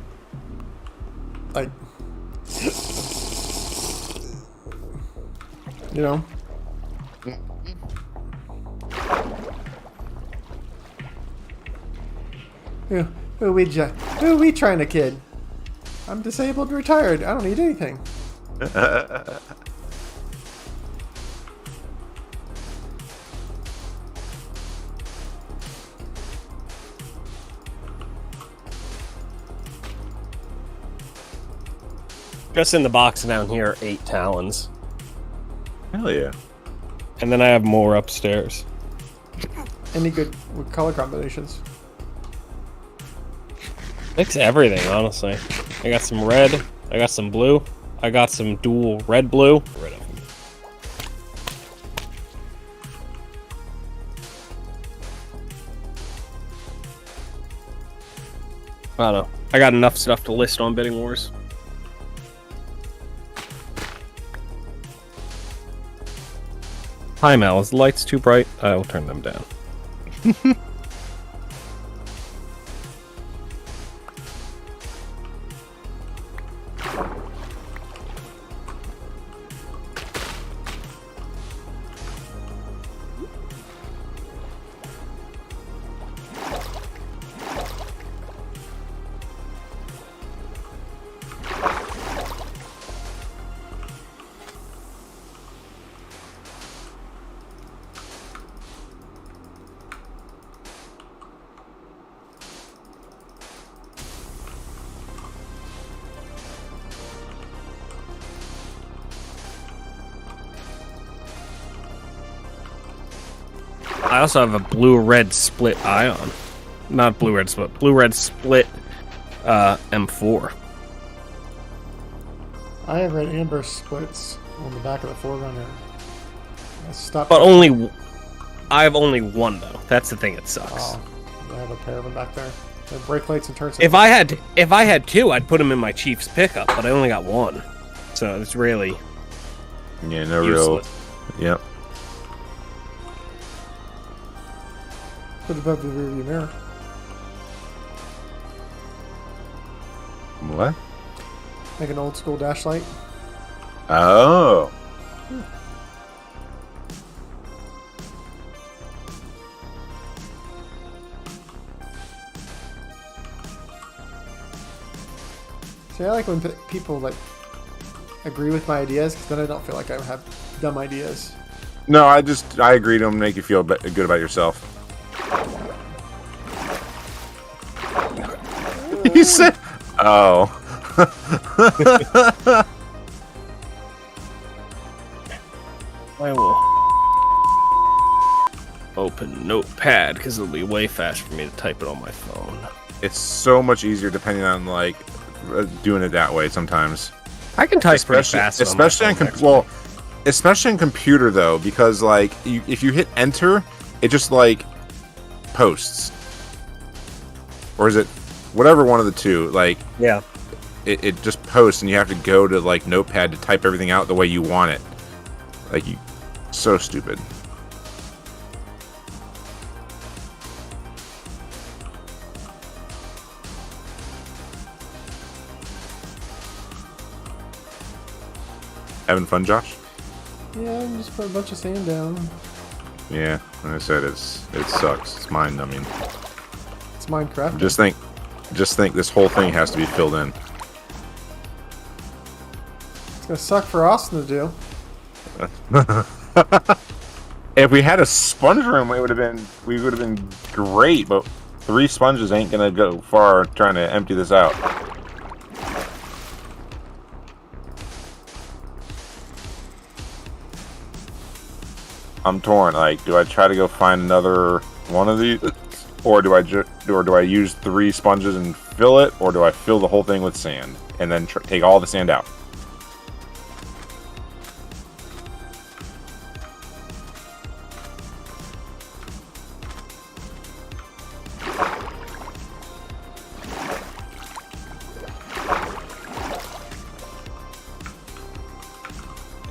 B: like, you know. Who we trying to kid? I'm disabled and retired. I don't need anything.
C: Just in the box down here, 8 talons.
A: Hell yeah.
C: And then I have more upstairs.
B: Any good with color combinations?
C: Mix everything, honestly. I got some red, I got some blue, I got some dual red-blue. Rid of them. I don't know. I got enough stuff to list on Bidding Wars. Hi Mel, is the lights too bright? I will turn them down. I also have a blue-red split ion. Not blue-red split. Blue-red split M4.
B: I have red amber splits on the back of the Forerunner. Stop.
C: But I have only one though. That's the thing that sucks.
B: Oh, I have a pair of them back there. The brake lights and turn
C: If I had two, I'd put them in my Chief's pickup, but I only got one, so it's really
A: Yeah, no
C: useless.
A: real. Yep.
B: Put it above the rearview mirror.
A: What?
B: Like an old school dash light.
A: Oh.
B: See, I like when people like agree with my ideas, because then I don't feel like I have dumb ideas.
A: No, I agree to them, make you feel good about yourself. He said, "Oh."
C: I will open Notepad because it'll be way faster for me to type it on my phone.
A: It's so much easier depending on like doing it that way sometimes.
C: I can type pretty fast,
A: especially especially on computer though, because like if you hit enter, it just like posts, or is it whatever one of the two? Like
C: yeah,
A: it just posts, and you have to go to like Notepad to type everything out the way you want it. Like so stupid. Having fun, Josh?
B: Yeah, I'm just putting a bunch of sand down.
A: Yeah, like I said, it sucks. It's mind numbing.
B: It's Minecraft.
A: Just think this whole thing has to be filled in.
B: It's gonna suck for Austin to do.
A: If we had a sponge room, we would have been great, but 3 sponges ain't gonna go far trying to empty this out. I'm torn. Like, do I try to go find another one of these, or do I use 3 sponges and fill it, or do I fill the whole thing with sand and then take all the sand out?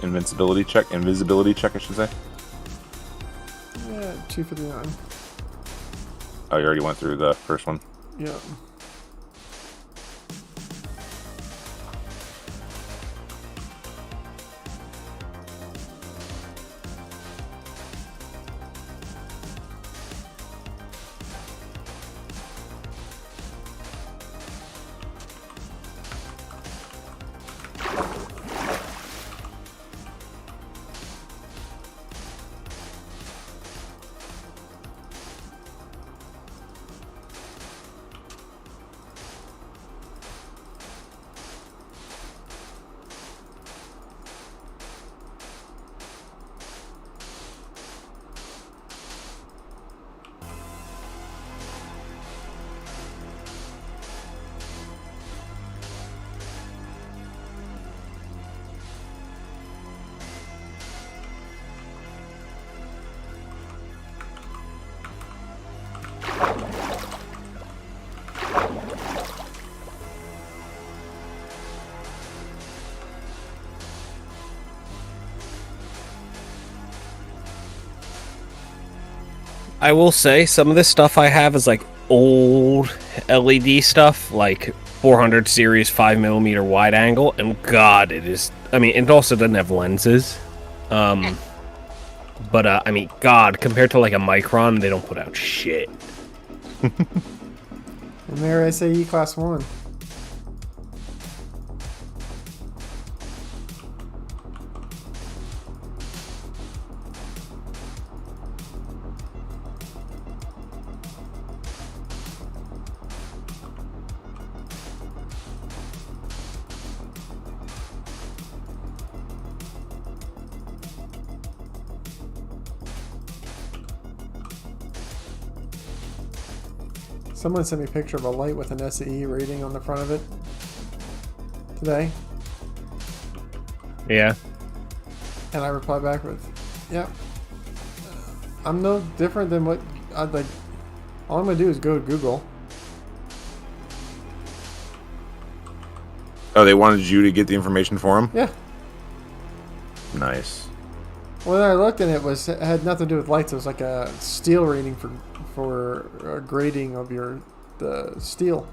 A: Invisibility check, I should say.
B: Yeah, 259.
A: Oh, you already went through the first one.
B: Yeah.
C: I will say some of this stuff I have is like old LED stuff, like 400 series 5mm wide angle, and God, it is. I mean, it also doesn't have lenses. But I mean, God, compared to like a Micron, they don't put out shit.
B: And there SAE Class 1. Someone sent me a picture of a light with an SAE rating on the front of it today,
C: Yeah.
B: and I replied back with, "Yeah, I'm no different than what I'd like. All I'm gonna do is go to Google."
A: Oh, they wanted you to get the information for them?
B: Yeah.
A: Nice.
B: When I looked and it had nothing to do with lights. It was like a steel rating for a grading of the steel.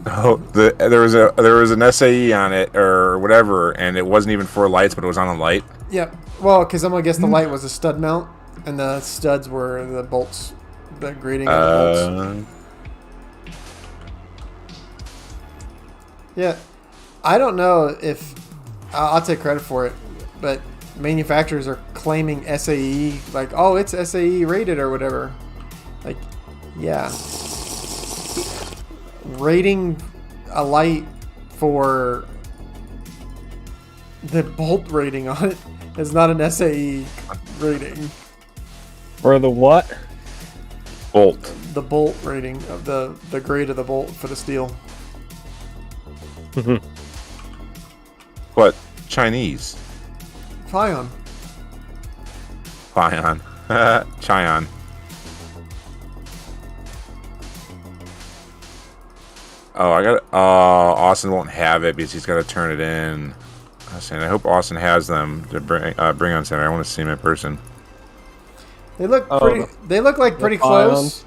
A: Oh, there was an SAE on it or whatever, and it wasn't even for lights, but it was on a light.
B: Yep. Well, because I'm gonna guess the light was a stud mount, and the studs were the bolts, the grading of the bolts. Yeah, I don't know if I'll take credit for it, but manufacturers are claiming SAE, like, oh, it's SAE rated or whatever. Like, yeah, rating a light for the bolt rating on it is not an SAE rating.
C: For the what?
A: Bolt.
B: The bolt rating of the grade of the bolt for the steel.
A: What? Chinese.
B: Fion.
A: Fion. Chion. Oh, Austin won't have it because he's got to turn it in. I was saying, I hope Austin has them to bring on center. I want to see them in person.
B: They look pretty. They look like pretty close,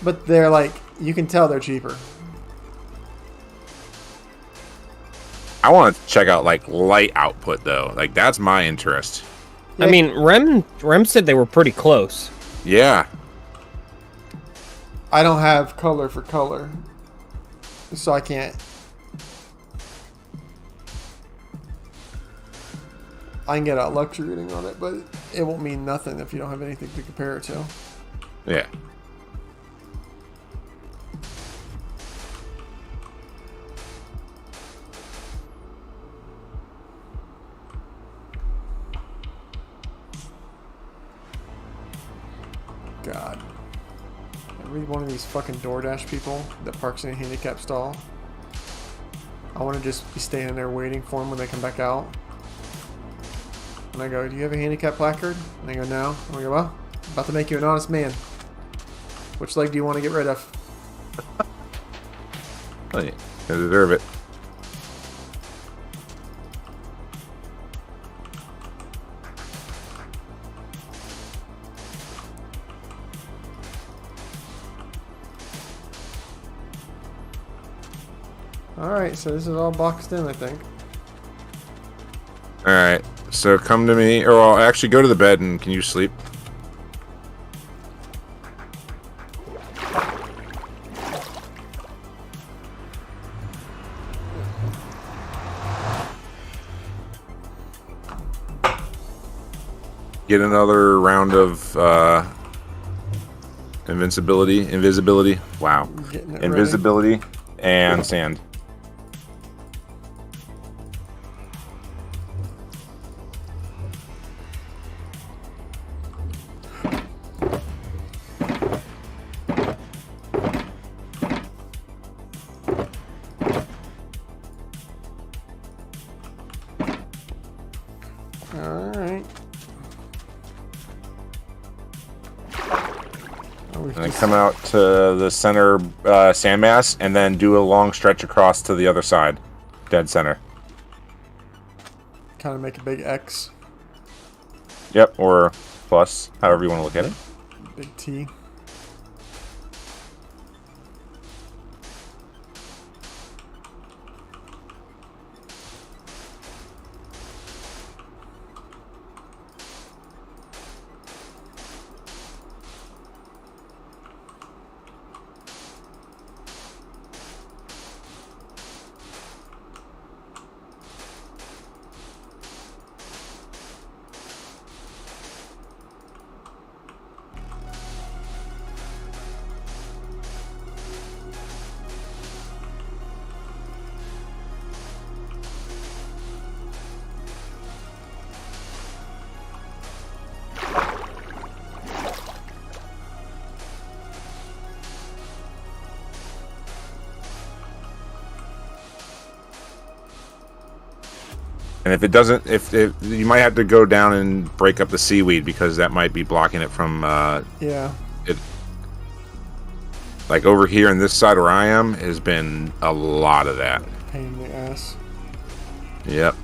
B: but they're like, you can tell they're cheaper.
A: I want to check out like light output though. Like that's my interest.
C: I mean, Rem said they were pretty close.
A: Yeah.
B: I don't have color for color, so I can't. I can get a luxury rating on it, but it won't mean nothing if you don't have anything to compare it to.
A: Yeah.
B: God. Every one of these fucking DoorDash people that parks in a handicap stall, I want to just be standing there waiting for them when they come back out. And I go, do you have a handicap placard? And they go, no. And I go, well, I'm about to make you an honest man. Which leg do you want to get rid of?
A: Oh, yeah. They deserve it.
B: Alright, so this is all boxed in, I think.
A: Alright, so come to me, or I'll actually go to the bed and can you sleep? Get another round of invisibility. Wow.
B: Getting it
A: Invisibility and sand.
B: Alright.
A: And then come out to the center sandmass and then do a long stretch across to the other side. Dead center.
B: Kind of make a big X.
A: Yep, or plus, however you want to look at it.
B: Big T.
A: And if it doesn't, if you might have to go down and break up the seaweed because that might be blocking it from.
B: Yeah.
A: It. Like over here on this side where I am has been a lot of that.
B: Pain in the ass.
A: Yep.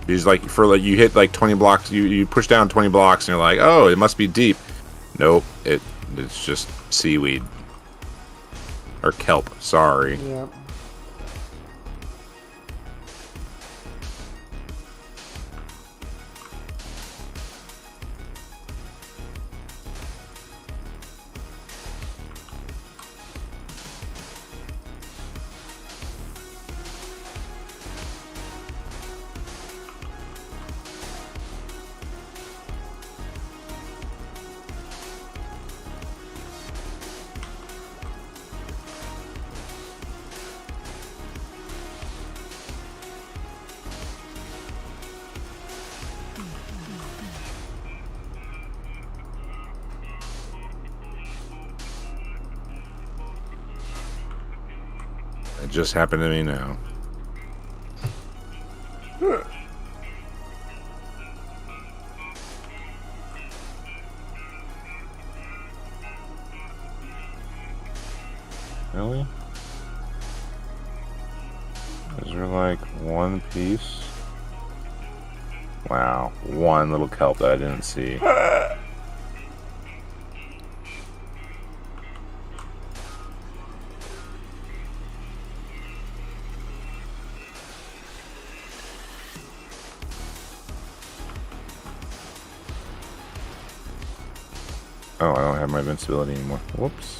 A: Because like you hit like 20 blocks, you push down 20 blocks and you're like, oh, it must be deep. Nope, it's just seaweed or kelp. Sorry.
B: Yeah.
A: It just happened to me now. Really? Is there like one piece? Wow, one little kelp that I didn't see. Oh, I don't have my invincibility anymore. Whoops.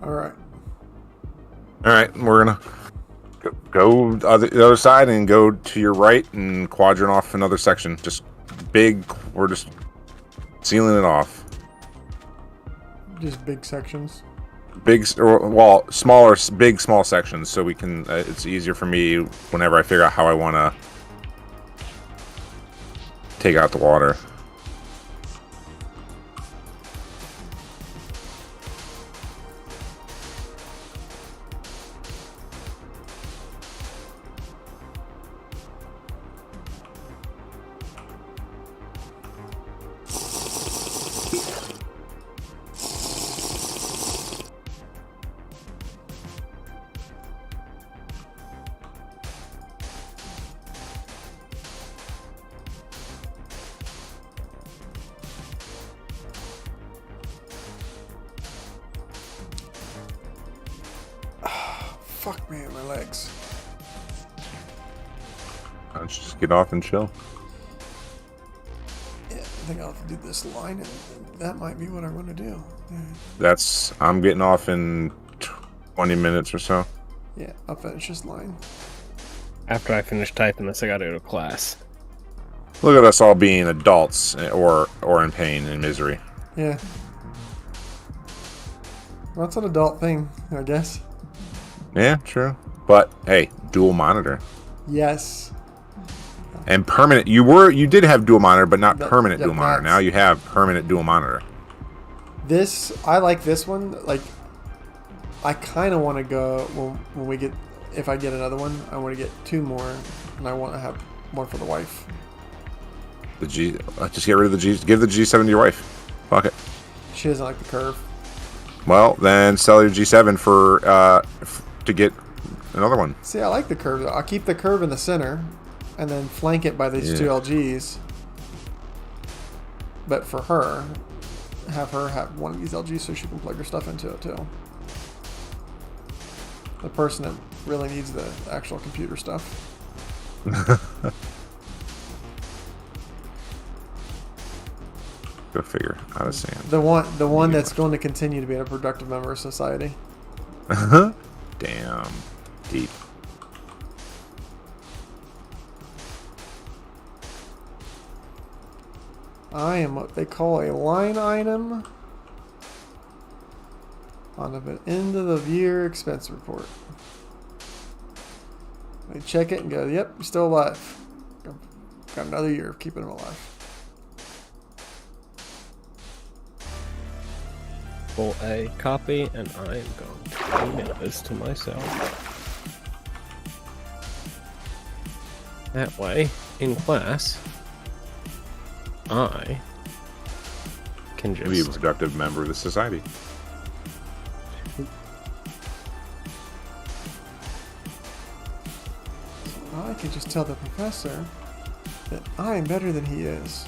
B: Alright.
A: Alright, we're gonna go the other side and go to your right and quadrant off another section. Just big, we're just sealing it off.
B: Just big sections.
A: Big, well, smaller, big, small sections, so we can. It's easier for me whenever I figure out how I want to take out the water.
B: Fuck, man, my legs.
A: Let's just get off and chill.
B: Yeah, I think I'll have to do this line, and that might be what I want to do. Yeah.
A: I'm getting off in 20 minutes or so.
B: Yeah, I'll finish this line.
C: After I finish typing this, I gotta go to class.
A: Look at us all being adults or in pain and misery.
B: Yeah. Well, that's an adult thing, I guess.
A: Yeah, true. But hey, dual monitor
B: Yes.
A: and permanent. You did have dual monitor, but not
B: That-
A: permanent
B: yeah,
A: dual monitor.
B: that's-
A: Now you have permanent dual monitor.
B: I like this one. Like, I kind of want to go when we get, if I get another one, I want to get 2 more, and I want to have one for the wife.
A: The G, just get rid of the G. Give the G7 to your wife. Fuck it.
B: She doesn't like the curve.
A: Well, then sell your G7 for to get another one.
B: See, I like the curve though. I'll keep the curve in the center, and then flank it by these 2 LGs. But for her, have her have one of these LGs so she can plug her stuff into it too. The person that really needs the actual computer stuff.
A: Go figure. Out of sand.
B: The one that's going to continue to be a productive member of society.
A: Damn. Deep.
B: I am what they call a line item on the end of the year expense report. They check it and go, yep, you're still alive. Got another year of keeping him alive.
C: Pull a copy, and I am going to email this to myself. That way, in class, I can just
A: Be a productive member of the society.
B: I can just tell the professor that I am better than he is.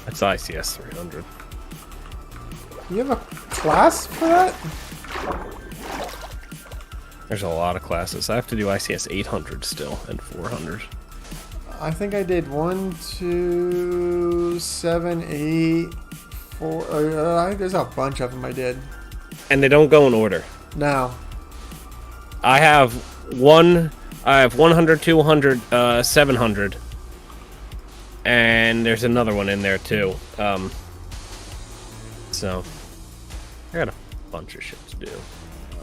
C: That's ICS 300.
B: You have a class for that?
C: There's a lot of classes. I have to do ICS 800 still and 400.
B: I think I did 1, 2, 7, 8, 4. There's a bunch of them I did.
C: And they don't go in order.
B: No.
C: I have 100, 200, 700. And there's another one in there too. So I got a bunch of shit to do.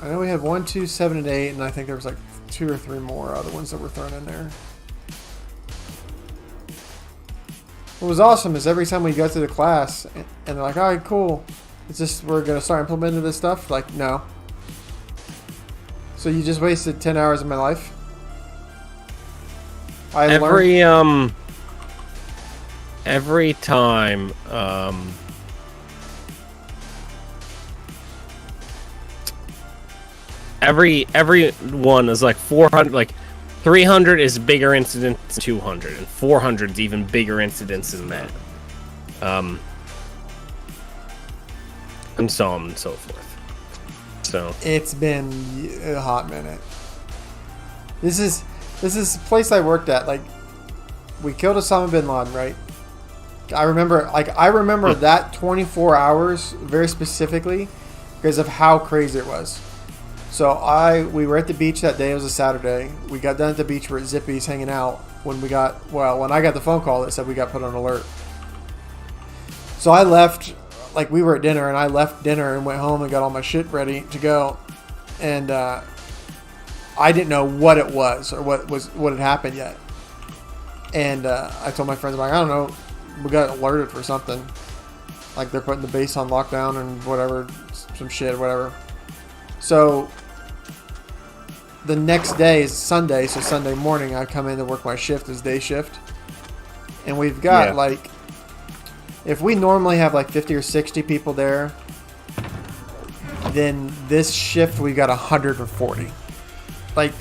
B: I know we had 1, 2, 7, and 8, and I think there was like 2 or 3 more other ones that were thrown in there. What was awesome is every time we go to the class and they're like, all right, cool. It's just, we're going to start implementing this stuff. Like, no. So you just wasted 10 hours of my life?
C: Every time, every one is like 400, like 300 is bigger incidents than 200, and 400 is even bigger incidents than that. And so on and so forth. So
B: it's been a hot minute. This is a place I worked at. Like, we killed Osama bin Laden, right? I remember that 24 hours very specifically because of how crazy it was. So we were at the beach that day. It was a Saturday. We got done at the beach. We're at Zippy's hanging out when I got the phone call that said we got put on alert. So I left, like, we were at dinner, and I left dinner and went home and got all my shit ready to go. And I didn't know what it was or what had happened yet. And I told my friends, I'm like, I don't know, we got alerted for something. Like, they're putting the base on lockdown and whatever, some shit, whatever. So the next day is Sunday, so Sunday morning I come in to work my shift as day shift. And we've got like, if we normally have like 50 or 60 people there, then this shift we got 140. Like,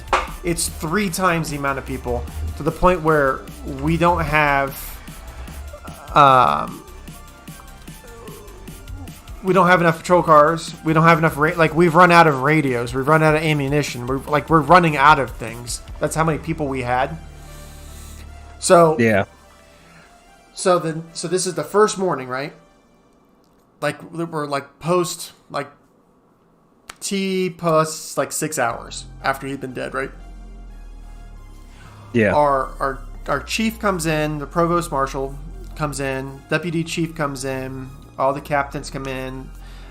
B: it's 3 times the amount of people, to the point where we don't have enough patrol cars. We don't have enough we've run out of radios. We've run out of ammunition. We're running out of things. That's how many people we had. So
C: yeah.
B: So this is the first morning, right? Like, we're like post like T plus like 6 hours after he'd been dead, right?
C: Yeah.
B: Our chief comes in, the provost marshal comes in, deputy chief comes in, all the captains come in,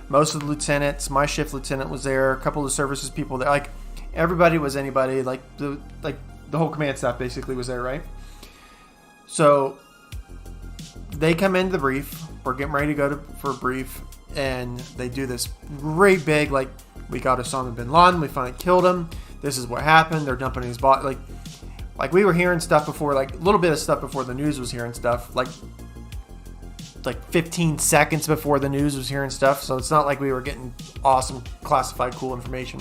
B: most of the lieutenants, my shift lieutenant was there, a couple of services people there, like everybody was anybody, like the whole command staff basically was there, right? So they come into the brief, we're getting ready to go for a brief, and they do this great big, like, we got Osama bin Laden, we finally killed him, this is what happened, they're dumping his body, like we were hearing stuff before, like a little bit of stuff before the news was hearing stuff, like 15 seconds before the news was hearing stuff, so it's not like we were getting awesome classified cool information.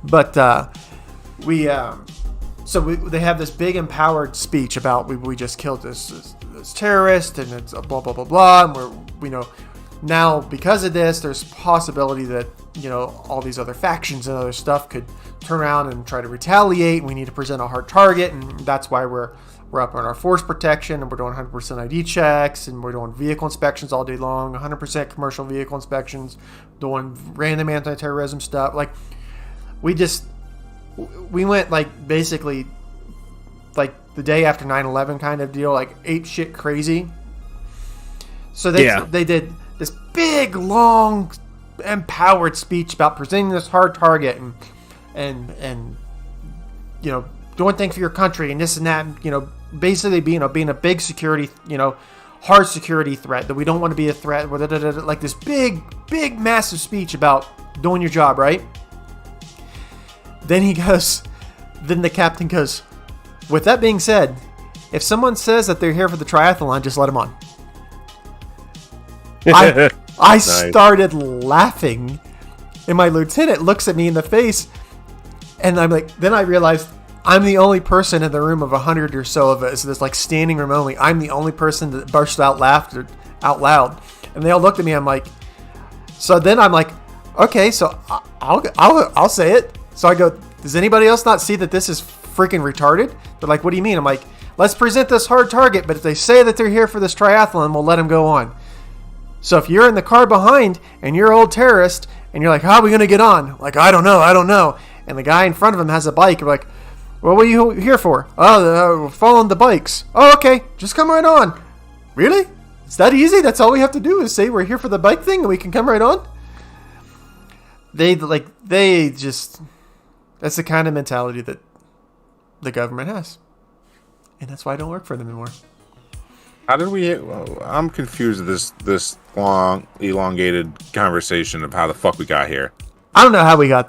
B: But they have this big empowered speech about we just killed this terrorist, and it's a blah blah blah blah, and we know now because of this there's possibility that, you know, all these other factions and other stuff could turn around and try to retaliate, and we need to present a hard target, and that's why we're up on our force protection, and we're doing 100% ID checks, and we're doing vehicle inspections all day long, 100% commercial vehicle inspections, doing random anti-terrorism stuff. Like, we went, like, basically, like, the day after 9/11 kind of deal, like, ape shit crazy. So they did this big, long, empowered speech about presenting this hard target and you know, doing things for your country and this and that, you know, basically being a big security, you know, hard security threat, that we don't want to be a threat, like this big massive speech about doing your job, right? Then the captain goes, with that being said, if someone says that they're here for the triathlon, just let them on. I started laughing, and my lieutenant looks at me in the face, and I'm like, then I realized I'm the only person in the room of 100 or so of us that's like standing room only. I'm the only person that burst out laughter out loud, and they all looked at me. I'm like, so then I'm like, okay, so I'll say it. So I go, does anybody else not see that this is freaking retarded? They're like, what do you mean? I'm like, let's present this hard target, but if they say that they're here for this triathlon, we'll let them go on. So if you're in the car behind and you're an old terrorist and you're like, how are we going to get on? Like, I don't know. And the guy in front of him has a bike. You're like, well, what are you here for? Oh, we're following the bikes. Oh, okay. Just come right on. Really? It's that easy? That's all we have to do is say we're here for the bike thing and we can come right on? That's the kind of mentality that the government has. And that's why I don't work for them anymore.
A: How did we? I'm confused with this long, elongated conversation of how the fuck we got here.
B: I don't know how we got there.